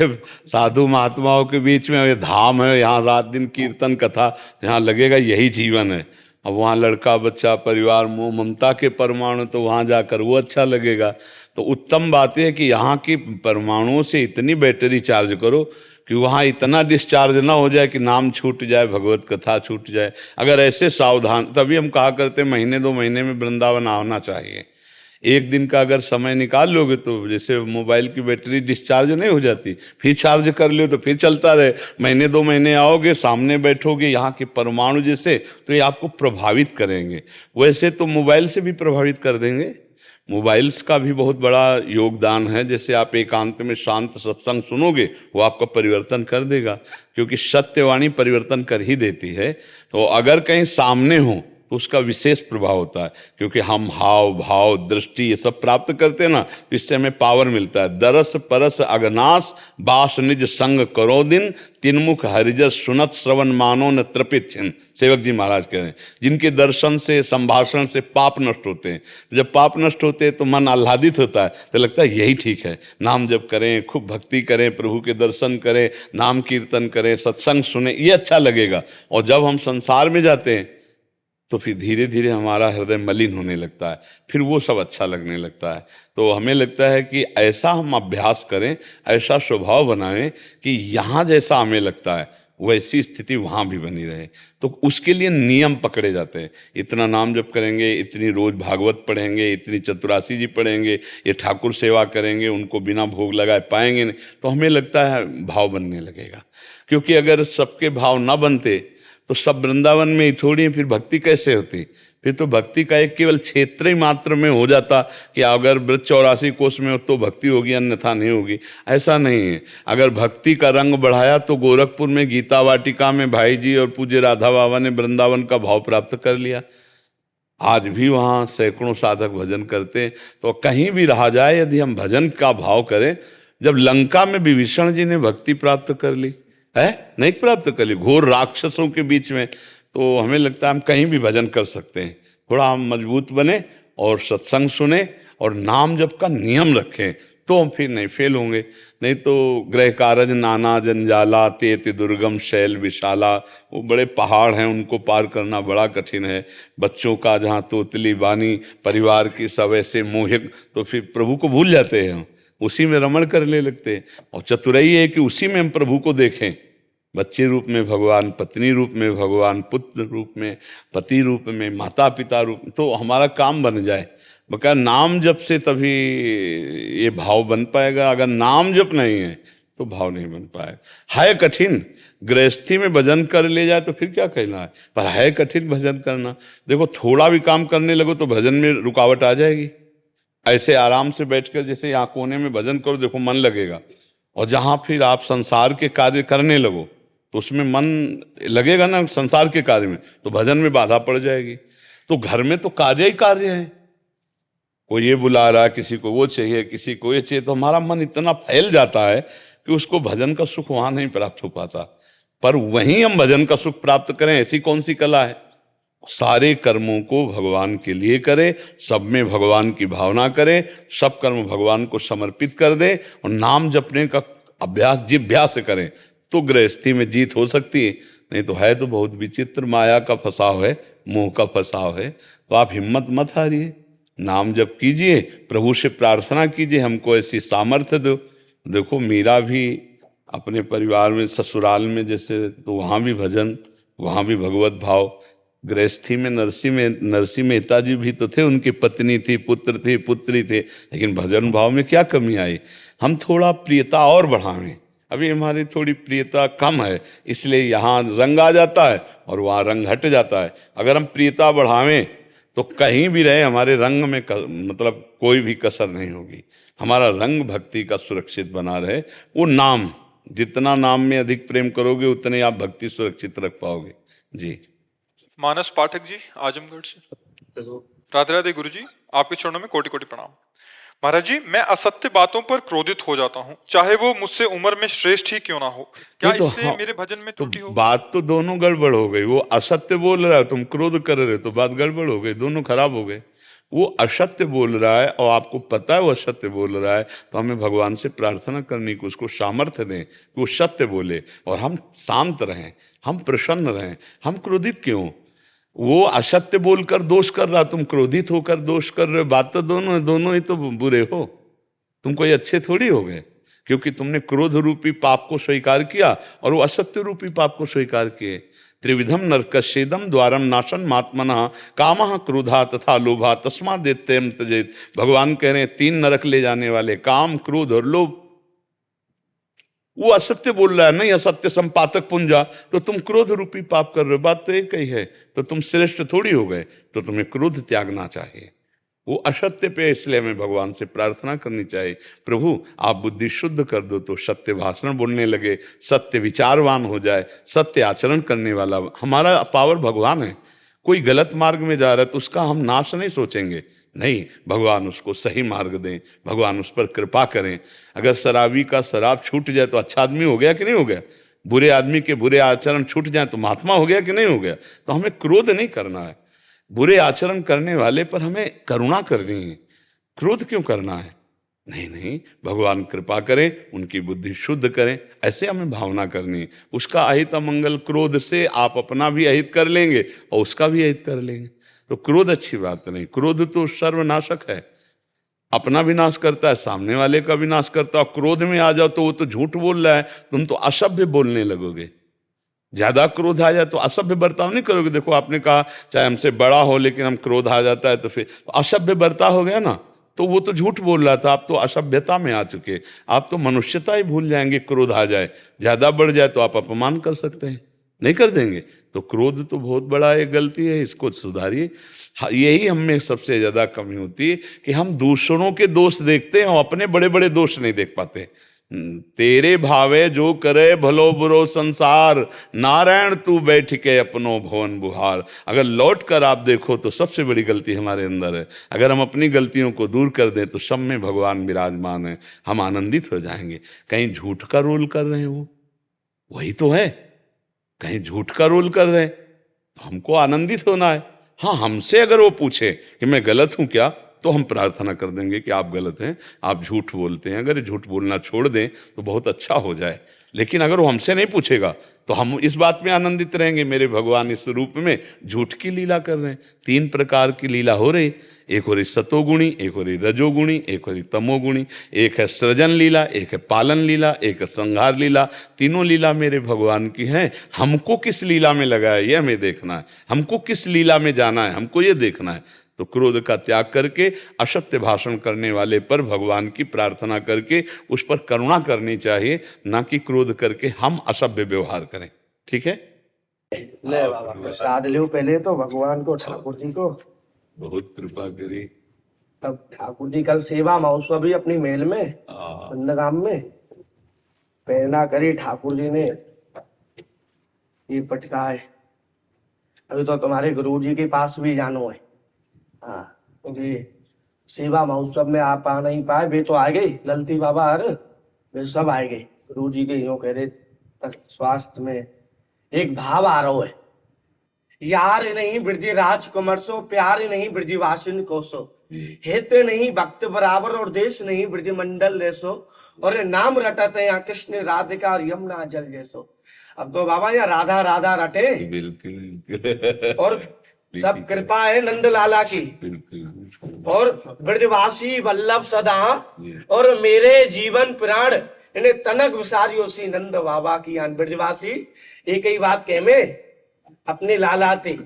साधु महात्माओं के बीच में ये धाम है, यहाँ रात दिन कीर्तन कथा, यहाँ लगेगा यही जीवन है। अब वहाँ लड़का बच्चा परिवार मोह ममता के परमाणु, तो वहाँ जाकर वो अच्छा लगेगा। तो उत्तम बात है कि यहाँ की परमाणुओं से इतनी बैटरी चार्ज करो कि वहाँ इतना डिस्चार्ज ना हो जाए कि नाम छूट जाए, भगवत कथा छूट जाए। अगर ऐसे सावधान, तभी हम कहा करते महीने 2 महीने में वृंदावन आना चाहिए। एक दिन का अगर समय निकाल लोगे तो जैसे मोबाइल की बैटरी डिस्चार्ज नहीं हो जाती, फिर चार्ज कर लो तो फिर चलता रहे। महीने 2 महीने आओगे, सामने बैठोगे, यहाँ के परमाणु जैसे, तो ये आपको प्रभावित करेंगे। वैसे तो मोबाइल से भी प्रभावित कर देंगे, मोबाइल्स का भी बहुत बड़ा योगदान है। जैसे आप एकांत में शांत सत्संग सुनोगे, वो आपका परिवर्तन कर देगा, क्योंकि सत्यवाणी परिवर्तन कर ही देती है। तो अगर कहीं सामने हो तो उसका विशेष प्रभाव होता है, क्योंकि हम हाव भाव दृष्टि ये सब प्राप्त करते हैं ना, तो इससे हमें पावर मिलता है। दरस परस अगनास बास निज संग करो दिन, तिनमुख हरिजस सुनत श्रवण मानो न तृपित छिन। सेवक जी महाराज कह रहे हैं, जिनके दर्शन से संभाषण से पाप नष्ट होते हैं। तो जब पाप नष्ट होते हैं तो मन आह्लादित होता है, तो लगता है यही ठीक है, नाम जप करें, खूब भक्ति करें, प्रभु के दर्शन करें, नाम कीर्तन करें, सत्संग सुने, ये अच्छा लगेगा। और जब हम संसार में जाते हैं तो फिर धीरे धीरे हमारा हृदय मलिन होने लगता है, फिर वो सब अच्छा लगने लगता है। तो हमें लगता है कि ऐसा हम अभ्यास करें, ऐसा स्वभाव बनाएं कि यहाँ जैसा हमें लगता है वैसी स्थिति वहाँ भी बनी रहे। तो उसके लिए नियम पकड़े जाते हैं, इतना नाम जप करेंगे, इतनी रोज भागवत पढ़ेंगे, इतनी चतुरासी जी पढ़ेंगे, ये ठाकुर सेवा करेंगे, उनको बिना भोग लगाए पाएंगे नहीं। तो हमें लगता है भाव बनने लगेगा, क्योंकि अगर सबके भाव ना बनते तो सब वृंदावन में ही थोड़ी, फिर भक्ति कैसे होती? फिर तो भक्ति का एक केवल क्षेत्र ही मात्र में हो जाता कि अगर ब्रज 84 कोष में हो तो भक्ति होगी, अन्यथा नहीं होगी। ऐसा नहीं है। अगर भक्ति का रंग बढ़ाया तो गोरखपुर में गीता वाटिका में भाई जी और पूज्य राधा बाबा ने वृंदावन का भाव प्राप्त कर लिया। आज भी वहाँ सैकड़ों साधक भजन करते हैं। तो कहीं भी रहा जाए, यदि हम भजन का भाव करें, जब लंका में विभीषण जी ने भक्ति प्राप्त कर ली है, नहीं प्राप्त कर ली, घोर राक्षसों के बीच में, तो हमें लगता है हम कहीं भी भजन कर सकते हैं। थोड़ा हम मजबूत बने और सत्संग सुने और नाम जप का नियम रखें, तो हम फिर नहीं फेल होंगे। नहीं तो गृह कारज नाना जंजाला, तेति दुर्गम शैल विशाला, वो बड़े पहाड़ हैं, उनको पार करना बड़ा कठिन है। बच्चों का जहाँ तोतली बानी, परिवार की सब ऐसे मोहित, तो फिर प्रभु को भूल जाते हैं हम, उसी में रमण करने लगते हैं। और चतुराई है कि उसी में हम प्रभु को देखें, बच्चे रूप में भगवान, पत्नी रूप में भगवान, पुत्र रूप में, पति रूप में, माता पिता रूप में, तो हमारा काम बन जाए। बका नाम जप से तभी ये भाव बन पाएगा। अगर नाम जप नहीं है तो भाव नहीं बन पाएगा। है कठिन, गृहस्थी में भजन कर ले जाए तो फिर क्या कहना है, पर है कठिन भजन करना। देखो थोड़ा भी काम करने लगो तो भजन में रुकावट आ जाएगी। ऐसे आराम से बैठकर जैसे यहाँ कोने में भजन करो, देखो मन लगेगा। और जहाँ फिर आप संसार के कार्य करने लगो तो उसमें मन लगेगा ना, संसार के कार्य में, तो भजन में बाधा पड़ जाएगी। तो घर में तो कार्य ही कार्य है, कोई ये बुला रहा है, किसी को वो चाहिए, किसी को ये चाहिए, तो हमारा मन इतना फैल जाता है कि उसको भजन का सुख वहाँ नहीं प्राप्त हो पाता। पर वहीं हम भजन का सुख प्राप्त करें, ऐसी कौन सी कला है? सारे कर्मों को भगवान के लिए करे, सब में भगवान की भावना करे, सब कर्म भगवान को समर्पित कर दे और नाम जपने का अभ्यास जिभ्यास से करें तो गृहस्थी में जीत हो सकती है। नहीं तो है तो बहुत विचित्र, माया का फंसाव है, मोह का फंसाव है। तो आप हिम्मत मत हारिए, नाम जप कीजिए, प्रभु से प्रार्थना कीजिए हमको ऐसी सामर्थ्य दो। देखो मीरा भी अपने परिवार में ससुराल में जैसे, तो वहाँ भी भजन, वहाँ भी भगवत भाव। गृहस्थी में नरसिंह मेहता जी भी तो थे, उनकी पत्नी थी, पुत्र थे, पुत्री थे, लेकिन भजन भाव में क्या कमी आई? हम थोड़ा प्रियता और बढ़ावें। अभी हमारी थोड़ी प्रियता कम है, इसलिए यहाँ रंग आ जाता है और वहाँ रंग हट जाता है। अगर हम प्रियता बढ़ावें तो कहीं भी रहे हमारे रंग में मतलब कोई भी कसर नहीं होगी। हमारा रंग भक्ति का सुरक्षित बना रहे। वो नाम, जितना नाम में अधिक प्रेम करोगे उतने आप भक्ति सुरक्षित रख पाओगे। जी। मानस पाठक जी आजमगढ़ से। राधे राधे गुरु जी, आपके चरणों में कोटि कोटि प्रणाम। महाराज जी, मैं असत्य बातों पर क्रोधित हो जाता हूँ, चाहे वो मुझसे उम्र में श्रेष्ठ ही क्यों ना हो। क्या तो इससे हाँ, मेरे भजन में त्रुटि हो? बात तो दोनों गड़बड़ हो गई। वो असत्य बोल रहा है, तुम क्रोध कर रहे हो, तो बात गड़बड़ हो गई, दोनों खराब हो गए। वो असत्य बोल रहा है और आपको पता है वो असत्य बोल रहा है, तो हमें भगवान से प्रार्थना करनी कि उसको सामर्थ्य दें कि वो सत्य बोले और हम शांत रहें, हम प्रसन्न रहें। हम क्रोधित क्यों? वो असत्य बोलकर दोष कर रहा, तुम क्रोधित होकर दोष कर रहे हो। बात तो दोनों ही तो बुरे हो, तुम कोई अच्छे थोड़ी हो गए, क्योंकि तुमने क्रोध रूपी पाप को स्वीकार किया और वो असत्य रूपी पाप को स्वीकार किए। त्रिविधम नरकस्येदम द्वारम नाशन मात्मनः कामः क्रोधा तथा लोभा तस्मात् दैत्यं त्यजेत्। भगवान कह रहे हैं 3 नरक ले जाने वाले, काम, क्रोध और लोभ। वो असत्य बोल रहा है, नहीं असत्य संपातक पुंजा, तो तुम क्रोध रूपी पाप कर रहे हो। बात तो एक ही है, तो तुम श्रेष्ठ थोड़ी हो गए, तो तुम्हें क्रोध त्यागना चाहिए। वो असत्य पे, इसलिए हमें भगवान से प्रार्थना करनी चाहिए, प्रभु आप बुद्धि शुद्ध कर दो तो सत्य भाषण बोलने लगे, सत्य विचारवान हो जाए, सत्य आचरण करने वाला। हमारा पावर भगवान है। कोई गलत मार्ग में जा रहा है तो उसका हम नाश नहीं सोचेंगे, नहीं, भगवान उसको सही मार्ग दें, भगवान उस पर कृपा करें। अगर शराबी का शराब छूट जाए तो अच्छा आदमी हो गया कि नहीं हो गया? बुरे आदमी के बुरे आचरण छूट जाए तो महात्मा हो गया कि नहीं हो गया? तो हमें क्रोध नहीं करना है, बुरे आचरण करने वाले पर हमें करुणा करनी है। क्रोध क्यों करना है? नहीं, भगवान कृपा करें, उनकी बुद्धि शुद्ध करें, ऐसे हमें भावना करनी है। उसका अहित अमंगल क्रोध से आप अपना भी अहित कर लेंगे और उसका भी अहित कर लेंगे। तो क्रोध अच्छी बात नहीं। क्रोध तो सर्वनाशक है, अपना विनाश करता है, सामने वाले का विनाश करता है। क्रोध में आ जाओ तो वो तो झूठ बोल रहा है, तुम तो असभ्य बोलने लगोगे। ज्यादा क्रोध आ जाए तो असभ्य बर्ताव नहीं करोगे। देखो आपने कहा चाहे हमसे बड़ा हो, लेकिन हम क्रोध आ जाता है तो फिर असभ्य बर्ताव हो गया ना, तो वो तो झूठ बोल रहा था, आप तो असभ्यता में आ चुके, आप तो मनुष्यता ही भूल जाएंगे। क्रोध आ जाए, ज्यादा बढ़ जाए तो आप अपमान कर सकते हैं, नहीं कर देंगे। तो क्रोध तो बहुत बड़ा एक गलती है, इसको सुधारिए। यही हम में सबसे ज्यादा कमी होती है कि हम दूसरों के दोष देखते हैं और अपने बड़े बड़े दोष नहीं देख पाते। तेरे भावे जो करे भलो बुरो संसार, नारायण तू बैठ के अपनो भवन बुहार। अगर लौट कर आप देखो तो सबसे बड़ी गलती हमारे अंदर है। अगर हम अपनी गलतियों को दूर कर दें तो सब में भगवान विराजमान है, हम आनंदित हो जाएंगे। कहीं झूठ का रोल कर रहे हैं, वो वही तो है, कहीं झूठ का रोल कर रहे हैं, तो हमको आनंदित होना है। हाँ, हमसे अगर वो पूछे कि मैं गलत हूं क्या, तो हम प्रार्थना कर देंगे कि आप गलत हैं, आप झूठ बोलते हैं, अगर झूठ बोलना छोड़ दें तो बहुत अच्छा हो जाए। लेकिन अगर वो हमसे नहीं पूछेगा तो हम इस बात में आनंदित रहेंगे, मेरे भगवान इस रूप में झूठ की लीला कर रहे हैं। 3 प्रकार की लीला हो रही, एक हो रही सतोगुणी, एक हो रही रजोगुणी, एक हो रही तमोगुणी। एक है सृजन लीला, एक है पालन लीला, एक है संहार लीला। तीनों लीला मेरे भगवान की हैं। हमको किस लीला में लगा है ये हमें देखना है, हमको किस लीला में जाना है हमको ये देखना है। तो क्रोध का त्याग करके असत्य भाषण करने वाले पर भगवान की प्रार्थना करके उस पर करुणा करनी चाहिए, ना कि क्रोध करके हम असभ्य व्यवहार करें। ठीक है, ले बाबा प्रसाद लो पहले तो भगवान को, ठाकुर जी को बहुत कृपा करी। तब ठाकुर जी कल सेवा महोत्सव भी अपनी मेल में नंदगाम में प्रेरणा करी ठाकुर जी ने, ये पटका है। अभी तो तुम्हारे गुरु जी के पास भी जानो है। हाँ, क्योंकि सेवा महोत्सव में आप आ नहीं पाए, वे तो आ गई, ललती बाबा हर वे सब आ गए। गुरु जी के यूं कह रहे स्वास्थ्य में एक भाव आ रहा है, यार नहीं ब्रज राजकुमार सो, प्यार नहीं ब्रजवासिन को सो, हेते नहीं भक्त बराबर और देश नहीं ब्रज मंडल रेसो, और नाम रटते यहाँ कृष्ण राधिका और यमुना जल जैसो। अब तो बाबा यहाँ राधा राधा रटे बिल्कुल और सब कृपा है नंद लाला की, बिल्कुल और ब्रजवासी वल्लभ सदा और मेरे जीवन प्राण इन्हें तनक विसारियो सी नंद बाबा की यान। ब्रजवासी एक ही बात कह में अपने लाला थे,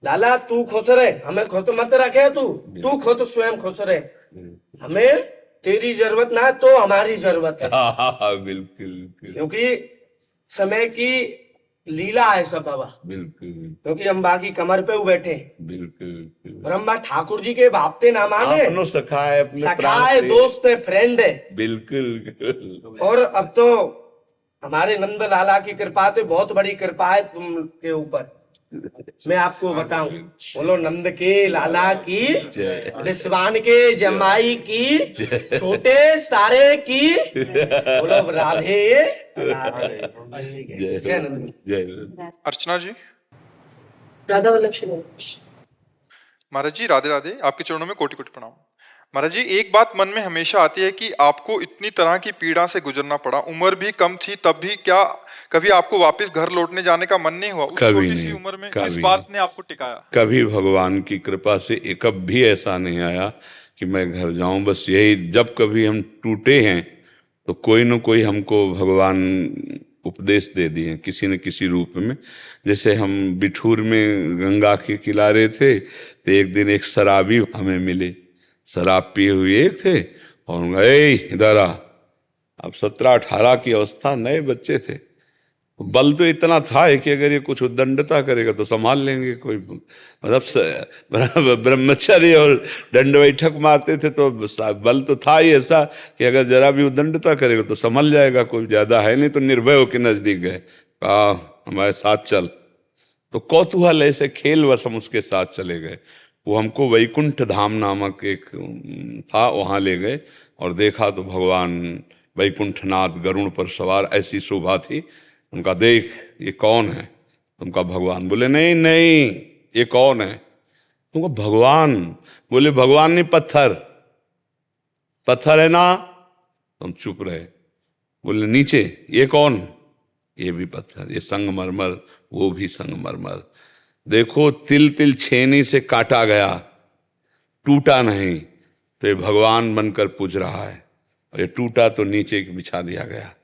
लाला तू खुश रहे, हमें खुश मत रखे, तू खुद स्वयं खुश रहे, हमें तेरी जरूरत ना है तो हमारी जरूरत है। बिल्कुल क्योंकि समय की लीला है सब बाबा, बिल्कुल क्योंकि हम बाकी कमर पे बैठे बिल्कुल और हम बा ठाकुर जी के बापते ना माने, अपनो सखा है, अपने सखा प्राण है, से। दोस्त है, फ्रेंड है। बिल्कुल और अब तो हमारे नंद लाला की कृपा तो बहुत बड़ी कृपा है तुम के ऊपर। मैं आपको बताऊं, बोलो नंद के लाला की, रिस्वान के जमाई की, छोटे सारे की, बोलो राधे राधे। जय नंद। जय अर्चना जी। राधा वल्लभ श्री महाराज जी राधे राधे, आपके चरणों में कोटि कोटि प्रणाम। महाराज जी एक बात मन में हमेशा आती है कि आपको इतनी तरह की पीड़ा से गुजरना पड़ा, उम्र भी कम थी तब भी, क्या कभी आपको वापस घर लौटने जाने का मन नहीं हुआ उस कभी छोटी सी नहीं, उम्र में? कभी इस बात ने आपको टिकाया? कभी भगवान की कृपा से एक भी ऐसा नहीं आया कि मैं घर जाऊं। बस यही, जब कभी हम टूटे हैं तो कोई न कोई हमको भगवान उपदेश दे दिए किसी न किसी रूप में। जैसे हम बिठूर में गंगा के किनारे थे तो एक दिन एक शराबी हमें मिले, शराब पिए हुए एक थे और गए इधर आ। अब 17-18 की अवस्था, नए बच्चे थे, बल तो इतना था कि अगर ये कुछ उद्दंडता करेगा तो संभाल लेंगे, कोई मतलब ब्रह्मचर्य और दंड बैठक मारते थे तो बल तो था ही ऐसा कि अगर जरा भी उद्दंडता करेगा तो संभल जाएगा, कोई ज्यादा है नहीं। तो निर्भय होकर नजदीक गए, कहा हमारे साथ चल। तो कौतूहल ऐसे खेल वश हम उसके साथ चले गए। वो हमको वैकुंठ धाम नामक एक था, वहाँ ले गए और देखा तो भगवान वैकुंठनाथ गरुड़ पर सवार, ऐसी शोभा थी। उनका देख ये कौन है? उनका भगवान। बोले नहीं नहीं ये कौन है? तुमको भगवान। बोले भगवान नहीं, पत्थर, पत्थर है ना। तुम चुप रहे। बोले नीचे ये कौन? ये भी पत्थर, ये संगमरमर, वो भी संगमरमर। देखो तिल तिल छेनी से काटा गया, टूटा नहीं, तो ये भगवान बनकर पूज रहा है। और ये टूटा तो नीचे बिछा दिया गया।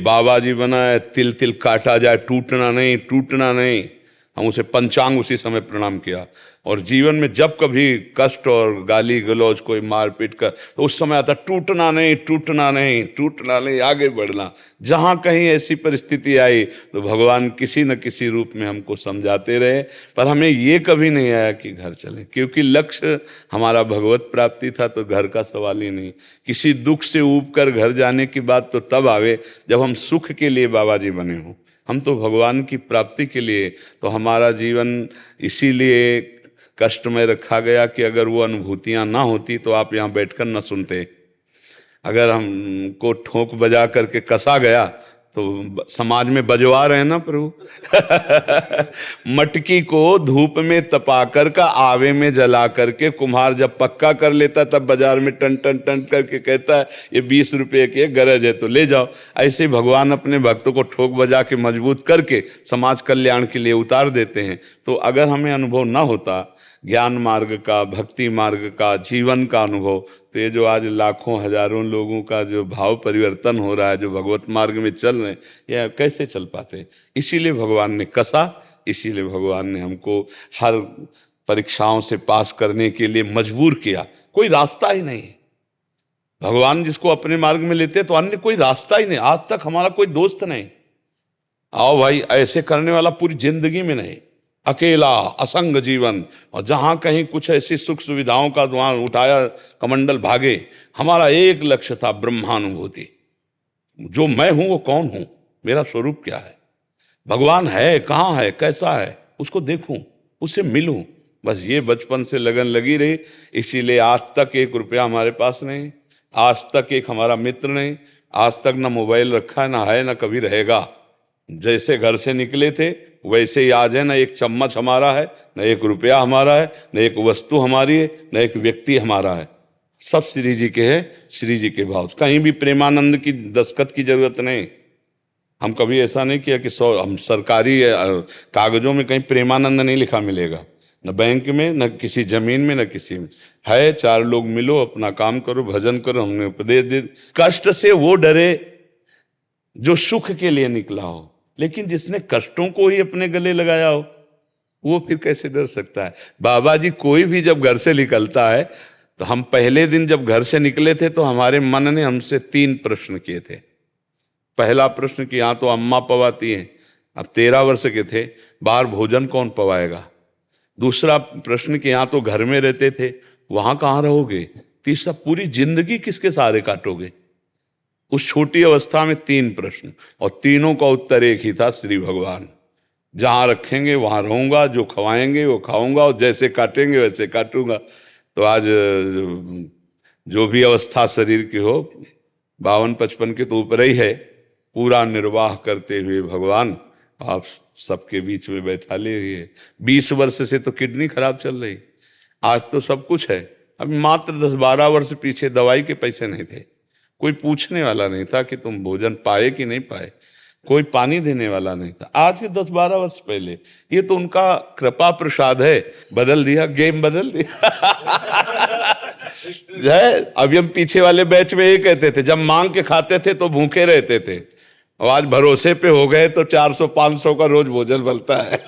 बाबा जी बना है, तिल तिल काटा जाए, टूटना नहीं, टूटना नहीं। हम उसे पंचांग उसी समय प्रणाम किया। और जीवन में जब कभी कष्ट और गाली गलौज, कोई मारपीट कर, तो उस समय आता टूटना नहीं, टूटना नहीं, टूटना नहीं, आगे बढ़ना। जहाँ कहीं ऐसी परिस्थिति आई तो भगवान किसी न किसी रूप में हमको समझाते रहे, पर हमें ये कभी नहीं आया कि घर चलें, क्योंकि लक्ष्य हमारा भगवत प्राप्ति था। तो घर का सवाल ही नहीं। किसी दुख से ऊब कर घर जाने की बात तो तब आवे जब हम सुख के लिए बाबा जी बने हों। हम तो भगवान की प्राप्ति के लिए, तो हमारा जीवन इसीलिए कष्ट में रखा गया कि अगर वो अनुभूतियां ना होती तो आप यहाँ बैठकर न सुनते। अगर हमको ठोंक बजा करके कसा गया तो समाज में बजवा रहे हैं ना प्रभु। मटकी को धूप में तपा कर का आवे में जला करके कुम्हार जब पक्का कर लेता तब बाजार में टन टन टन करके कहता है ये 20 रुपये की गरज है तो ले जाओ। ऐसे भगवान अपने भक्तों को ठोक बजा के मजबूत करके समाज कल्याण के लिए उतार देते हैं। तो अगर हमें अनुभव ना होता ज्ञान मार्ग का, भक्ति मार्ग का, जीवन का अनुभव, तो ये जो आज लाखों हजारों लोगों का जो भाव परिवर्तन हो रहा है, जो भगवत मार्ग में चल रहे हैं, ये कैसे चल पाते? इसीलिए भगवान ने कसा, इसीलिए भगवान ने हमको हर परीक्षाओं से पास करने के लिए मजबूर किया। कोई रास्ता ही नहीं। भगवान जिसको अपने मार्ग में लेते तो अन्य कोई रास्ता ही नहीं। आज तक हमारा कोई दोस्त नहीं, आओ भाई ऐसे करने वाला पूरी जिंदगी में नहीं। अकेला असंग जीवन, और जहाँ कहीं कुछ ऐसी सुख सुविधाओं का वहाँ उठाया कमंडल भागे। हमारा एक लक्ष्य था ब्रह्मानुभूति। जो मैं हूँ वो कौन हूँ, मेरा स्वरूप क्या है, भगवान है कहाँ है, कैसा है, उसको देखूं, उससे मिलूं। बस ये बचपन से लगन लगी रही। इसीलिए आज तक 1 रुपया हमारे पास नहीं, आज तक एक हमारा मित्र नहीं, आज तक ना मोबाइल रखा है, ना है, ना कभी रहेगा। जैसे घर से निकले थे वैसे ही आज है। न एक चम्मच हमारा है, न एक रुपया हमारा है, न एक वस्तु हमारी है, न एक व्यक्ति हमारा है। सब श्री जी के है, श्री जी के भाव। कहीं भी प्रेमानंद की दस्तखत की जरूरत नहीं। हम कभी ऐसा नहीं किया कि हम सरकारी कागजों में कहीं प्रेमानंद नहीं लिखा मिलेगा, न बैंक में, न किसी जमीन में, न किसी में। है 4 लोग मिलो, अपना काम करो, भजन करो। हमने उपदेश दे। कष्ट से वो डरे जो सुख के लिए निकला हो, लेकिन जिसने कष्टों को ही अपने गले लगाया हो वो फिर कैसे डर सकता है। बाबा जी कोई भी जब घर से निकलता है, तो हम पहले दिन जब घर से निकले थे तो हमारे मन ने हमसे 3 प्रश्न किए थे। पहला प्रश्न कि यहाँ तो अम्मा पवाती हैं, अब 13 वर्ष के थे, बाहर भोजन कौन पवाएगा। दूसरा प्रश्न कि यहाँ तो घर में रहते थे, वहां कहाँ रहोगे। तीसरा, पूरी जिंदगी किसके सहारे काटोगे। उस छोटी अवस्था में 3 प्रश्न, और तीनों का उत्तर एक ही था, श्री भगवान। जहां रखेंगे वहां रहूंगा, जो खवाएंगे वो खाऊंगा, और जैसे काटेंगे वैसे काटूंगा। तो आज जो भी अवस्था शरीर की हो, 52-55 के तो ऊपर ही है, पूरा निर्वाह करते हुए भगवान आप सबके बीच में बैठा ले हुए। 20 वर्ष से तो किडनी खराब चल रही, आज तो सब कुछ है। अभी मात्र 10-12 वर्ष पीछे दवाई के पैसे नहीं थे, कोई पूछने वाला नहीं था कि तुम भोजन पाए कि नहीं पाए, कोई पानी देने वाला नहीं था। आज के 10-12 वर्ष पहले, ये तो उनका कृपा प्रसाद है। बदल दिया, गेम बदल दिया। है, अभी हम पीछे वाले बैच में ये कहते थे, जब मांग के खाते थे तो भूखे रहते थे, और आज भरोसे पे हो गए तो 400-500 का रोज भोजन बनता है।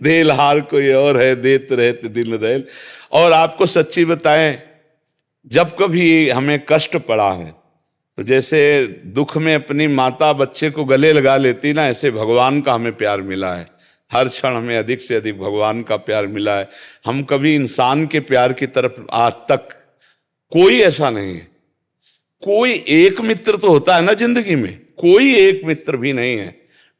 दिल हार कोई और है, देत रहते दिल रेल। और आपको सच्ची बताएं, जब कभी हमें कष्ट पड़ा है, तो जैसे दुख में अपनी माता बच्चे को गले लगा लेती ना, ऐसे भगवान का हमें प्यार मिला है। हर क्षण हमें अधिक से अधिक भगवान का प्यार मिला है। हम कभी इंसान के प्यार की तरफ आज तक कोई ऐसा नहीं है। कोई एक मित्र तो होता है ना जिंदगी में, कोई एक मित्र भी नहीं है।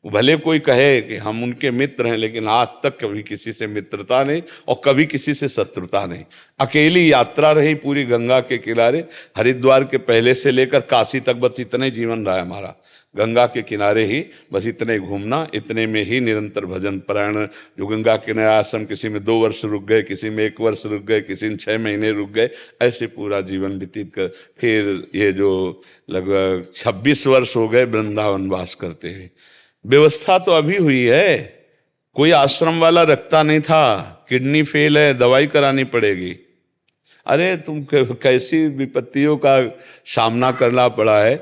भले कोई कहे कि हम उनके मित्र हैं, लेकिन आज तक कभी किसी से मित्रता नहीं और कभी किसी से शत्रुता नहीं। अकेली यात्रा रही पूरी गंगा के किनारे, हरिद्वार के पहले से लेकर काशी तक, बस इतने जीवन रहा है हमारा। गंगा के किनारे ही बस इतने घूमना, इतने में ही निरंतर भजन परायण। जो गंगा किनारे आश्रम, किसी में 2 वर्ष रुक गए, किसी में 1 वर्ष रुक गए, किसी में 6 महीने रुक गए, ऐसे पूरा जीवन व्यतीत कर फिर ये जो लगभग 26 वर्ष हो गए वृंदावन वास करते हुए। व्यवस्था तो अभी हुई है, कोई आश्रम वाला रखता नहीं था। किडनी फेल है, दवाई करानी पड़ेगी। अरे तुम कैसी विपत्तियों का सामना करना पड़ा है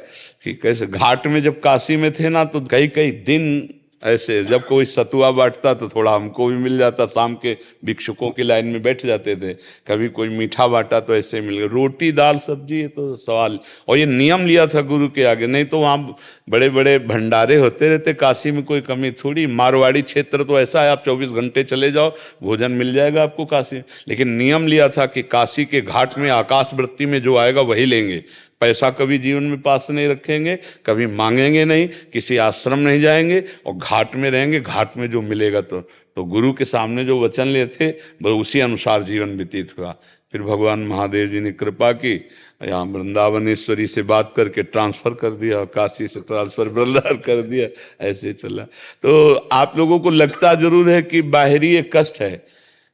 कि कैसे। घाट में जब काशी में थे ना, तो कई कई दिन ऐसे, जब कोई सतुआ बांटता तो थोड़ा हमको भी मिल जाता, शाम के भिक्षुकों की लाइन में बैठ जाते थे। कभी कोई मीठा बांटा तो ऐसे मिल गया, रोटी दाल सब्जी, ये तो सवाल। और ये नियम लिया था गुरु के आगे, नहीं तो वहाँ बड़े बड़े भंडारे होते रहते। काशी में कोई कमी थोड़ी। मारवाड़ी क्षेत्र तो ऐसा है, आप 24 घंटे चले जाओ भोजन मिल जाएगा आपको काशी में। लेकिन नियम लिया था कि काशी के घाट में आकाश वृत्ति में जो आएगा वही लेंगे। पैसा कभी जीवन में पास नहीं रखेंगे, कभी मांगेंगे नहीं, किसी आश्रम नहीं जाएंगे, और घाट में रहेंगे। घाट में जो मिलेगा तो गुरु के सामने जो वचन लिए थे वो उसी अनुसार जीवन व्यतीत हुआ। फिर भगवान महादेव जी ने कृपा की, यहाँ वृंदावनेश्वरी से बात करके ट्रांसफर कर दिया, काशी से ट्रांसफर वृंदावन कर दिया, ऐसे चला। तो आप लोगों को लगता जरूर है कि बाहरी एक कष्ट है,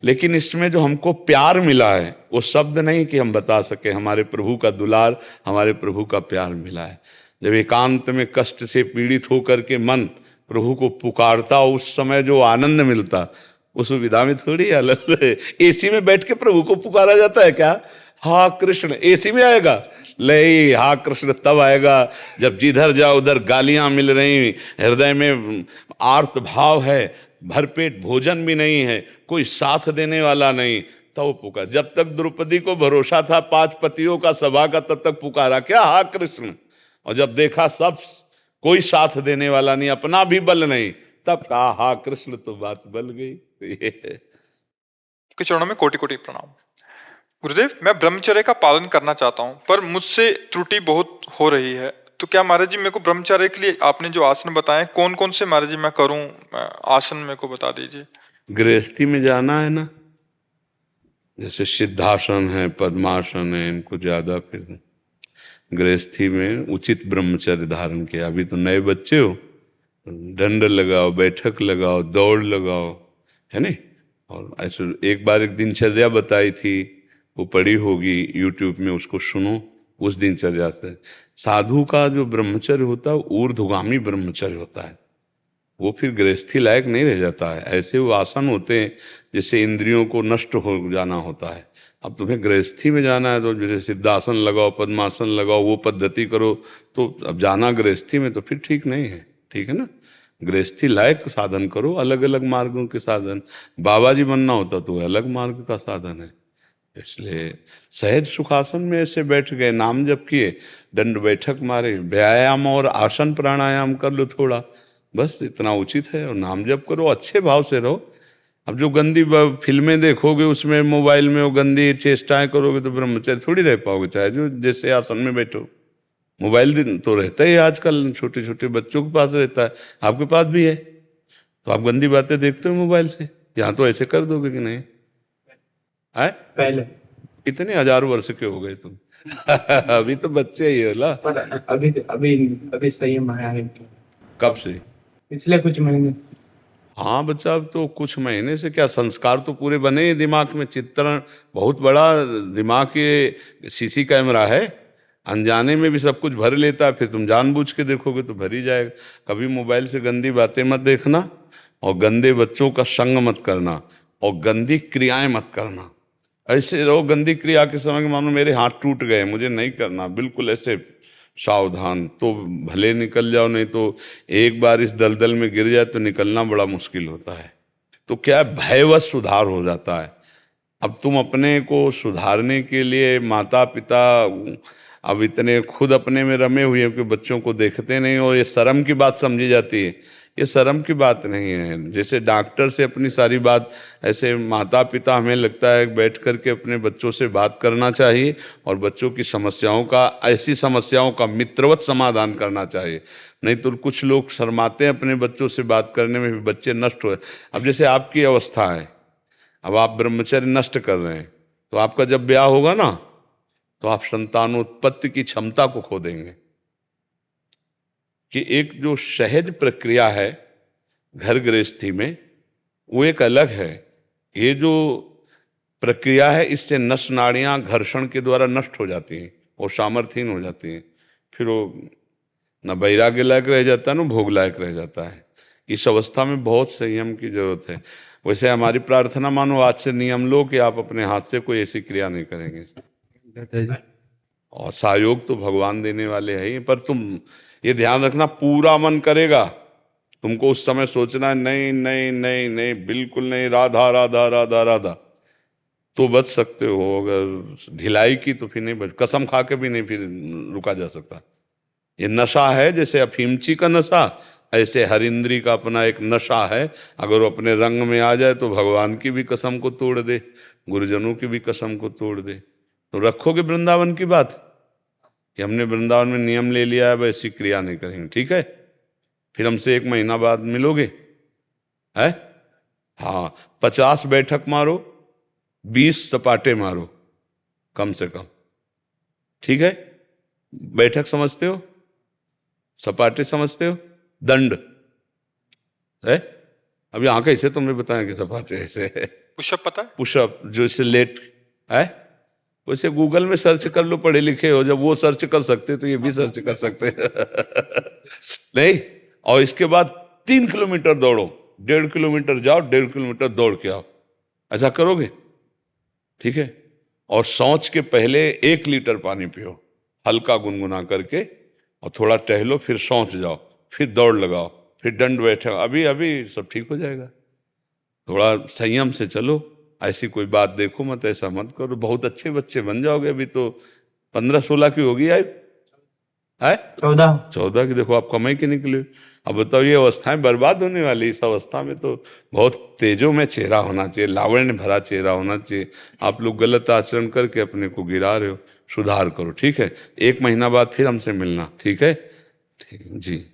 लेकिन इसमें जो हमको प्यार मिला है वो शब्द नहीं कि हम बता सके। हमारे प्रभु का दुलार, हमारे प्रभु का प्यार मिला है। जब एकांत में कष्ट से पीड़ित होकर के मन प्रभु को पुकारता, उस समय जो आनंद मिलता, उस विधा में थोड़ी आनंद है। एसी में बैठ के प्रभु को पुकारा जाता है क्या? हा कृष्ण। एसी में आएगा? ले, हा कृष्ण तब आएगा जब जिधर जाओ उधर गालियां मिल रही, हृदय में आर्त भाव है, भरपेट भोजन भी नहीं है, कोई साथ देने वाला नहीं, तब वो पुकार। जब तक द्रौपदी को भरोसा था 5 पतियों का सभा का, तब तक पुकारा क्या? हा कृष्ण। और जब देखा सब कोई साथ देने वाला नहीं, अपना भी बल नहीं, तब कहा हा कृष्ण, तो बात बल गई। के चरणों में कोटि कोटि प्रणाम। गुरुदेव, मैं ब्रह्मचर्य का पालन करना चाहता हूँ, पर मुझसे त्रुटि बहुत हो रही है। तो क्या महाराज जी मेरे को ब्रह्मचर्य के लिए आपने जो आसन बताए, कौन कौन से महाराज जी मैं करूं, आसन मेरे को बता दीजिए। गृहस्थी में जाना है ना, जैसे सिद्धासन है, पद्मासन है, इनको ज्यादा फिर गृहस्थी में उचित ब्रह्मचर्य धारण किया। अभी तो नए बच्चे हो, दंड लगाओ, बैठक लगाओ, दौड़ लगाओ, है नहीं। और ऐसे एक बार एक दिनचर्या बताई थी, वो पढ़ी होगी यूट्यूब में, उसको सुनो। उस दिनचर्या से साधु का जो ब्रह्मचर्य होता है ऊर्ध्वगामी ब्रह्मचर्य होता है, वो फिर गृहस्थी लायक नहीं रह जाता है। ऐसे वो आसन होते हैं जैसे इंद्रियों को नष्ट हो जाना होता है। अब तुम्हें गृहस्थी में जाना है तो जैसे सिद्धासन लगाओ, पद्मासन लगाओ, वो पद्धति करो, तो अब जाना गृहस्थी में तो फिर ठीक नहीं है, ठीक है ना। गृहस्थी लायक साधन करो, अलग अलग मार्गों के साधन। बाबा जी बनना होता तो अलग मार्ग का साधन है। इसलिए सहज सुखासन में ऐसे बैठ गए, नाम जप किए, दंड बैठक मारे, व्यायाम और आसन प्राणायाम कर लो थोड़ा, बस इतना उचित है। और नाम जप करो, अच्छे भाव से रहो। अब जो गंदी फिल्में देखोगे, उसमें मोबाइल में वो गंदी चेष्टाएं करोगे तो ब्रह्मचर्य थोड़ी रह पाओगे, चाहे जो जैसे आसन में बैठो। मोबाइल तो रहता ही आजकल, छोटे छोटे बच्चों के पास रहता है, आपके पास भी है, तो आप गंदी बातें देखते हो मोबाइल से। यहाँ तो ऐसे कर दोगे कि नहीं है? पहले इतने हजारों वर्ष के हो गए तुम अभी तो बच्चे ही हो ला। पर अभी अभी अभी संयम आया है कब से? पिछले कुछ महीने। हाँ बच्चा, अब तो कुछ महीने से क्या, संस्कार तो पूरे बने ही दिमाग में। चित्रण बहुत बड़ा दिमाग के सीसी कैमरा है, अनजाने में भी सब कुछ भर लेता है। फिर तुम जानबूझ के देखोगे तो भर ही जाएगा। कभी मोबाइल से गंदी बातें मत देखना, और गंदे बच्चों का संग मत करना, और गंदी क्रियाएं मत करना। ऐसे रहो गंदी क्रिया के समय मानो मेरे हाथ टूट गए, मुझे नहीं करना, बिल्कुल ऐसे सावधान। तो भले निकल जाओ, नहीं तो एक बार इस दलदल में गिर जाए तो निकलना बड़ा मुश्किल होता है। तो क्या भयवश सुधार हो जाता है। अब तुम अपने को सुधारने के लिए माता पिता अब इतने खुद अपने में रमे हुए हैं कि बच्चों को देखते नहीं, और ये शर्म की बात समझी जाती है। ये शर्म की बात नहीं है। जैसे डॉक्टर से अपनी सारी बात, ऐसे माता पिता हमें लगता है बैठ करके अपने बच्चों से बात करना चाहिए, और बच्चों की समस्याओं का, ऐसी समस्याओं का मित्रवत समाधान करना चाहिए। नहीं तो कुछ लोग शर्माते हैं अपने बच्चों से बात करने में, भी बच्चे नष्ट हुए। अब जैसे आपकी अवस्था है, अब आप ब्रह्मचर्य नष्ट कर रहे हैं, तो आपका जब ब्याह होगा ना, तो आप संतानोत्पत्ति की क्षमता को खो देंगे। कि एक जो सहज प्रक्रिया है घर गृहस्थी में, वो एक अलग है। ये जो प्रक्रिया है, इससे नस नाड़ियाँ घर्षण के द्वारा नष्ट हो जाती हैं और सामर्थ्यहीन हो जाती हैं। फिर वो न वैराग्य लायक रह जाता है, न भोग लायक रह जाता है। इस अवस्था में बहुत संयम की जरूरत है। वैसे हमारी प्रार्थना मानो आज से नियम लो कि आप अपने हाथ से कोई ऐसी क्रिया नहीं करेंगे, और सहयोग तो भगवान देने वाले हैं ही। पर तुम ये ध्यान रखना, पूरा मन करेगा, तुमको उस समय सोचना है नहीं नहीं नहीं नहीं, बिल्कुल नहीं, राधा राधा राधा राधा, तो बच सकते हो। अगर ढिलाई की तो फिर नहीं बच, कसम खा के भी नहीं फिर रुका जा सकता। ये नशा है, जैसे अफीमची का नशा, ऐसे हर इंद्री का अपना एक नशा है। अगर वो अपने रंग में आ जाए तो भगवान की भी कसम को तोड़ दे, गुरुजनों की भी कसम को तोड़ दे। तो रखोगे वृंदावन की बात कि हमने वृंदावन में नियम ले लिया है, वैसी क्रिया नहीं करेंगे, ठीक है। फिर हमसे 1 महीना बाद मिलोगे, है? हाँ, 50 बैठक मारो, 20 सपाटे मारो कम से कम, ठीक है। बैठक समझते हो, सपाटे समझते हो, दंड है। अब यहाँ कैसे तुम्हें बताएं कि सपाटे ऐसे है। पुशअप पता है? पुशअप जो इसे लेट है, वैसे गूगल में सर्च कर लो, पढ़े लिखे हो, जब वो सर्च कर सकते तो ये भी सर्च कर सकते नहीं। और इसके बाद 3 किलोमीटर दौड़ो, 1.5 किलोमीटर जाओ, 1.5 किलोमीटर दौड़ के आओ, ऐसा करोगे, ठीक है। और शौच के पहले 1 लीटर पानी पियो हल्का गुनगुना करके, और थोड़ा टहलो, फिर शौच जाओ, फिर दौड़ लगाओ, फिर दंड बैठे, अभी अभी सब ठीक हो जाएगा। थोड़ा संयम से चलो, ऐसी कोई बात देखो मत, ऐसा मत करो। बहुत अच्छे बच्चे बन जाओगे। अभी तो 15-16 की होगी आयु, है 14 की। देखो आप कमाई के निकले। अब बताओ, ये अवस्थाएं बर्बाद होने वाली। इस अवस्था में तो बहुत तेजों में चेहरा होना चाहिए, लावण्य भरा चेहरा होना चाहिए। आप लोग गलत आचरण करके अपने को गिरा रहे हो, सुधार करो, ठीक है। 1 महीना बाद फिर हमसे मिलना, ठीक है, ठीक है जी।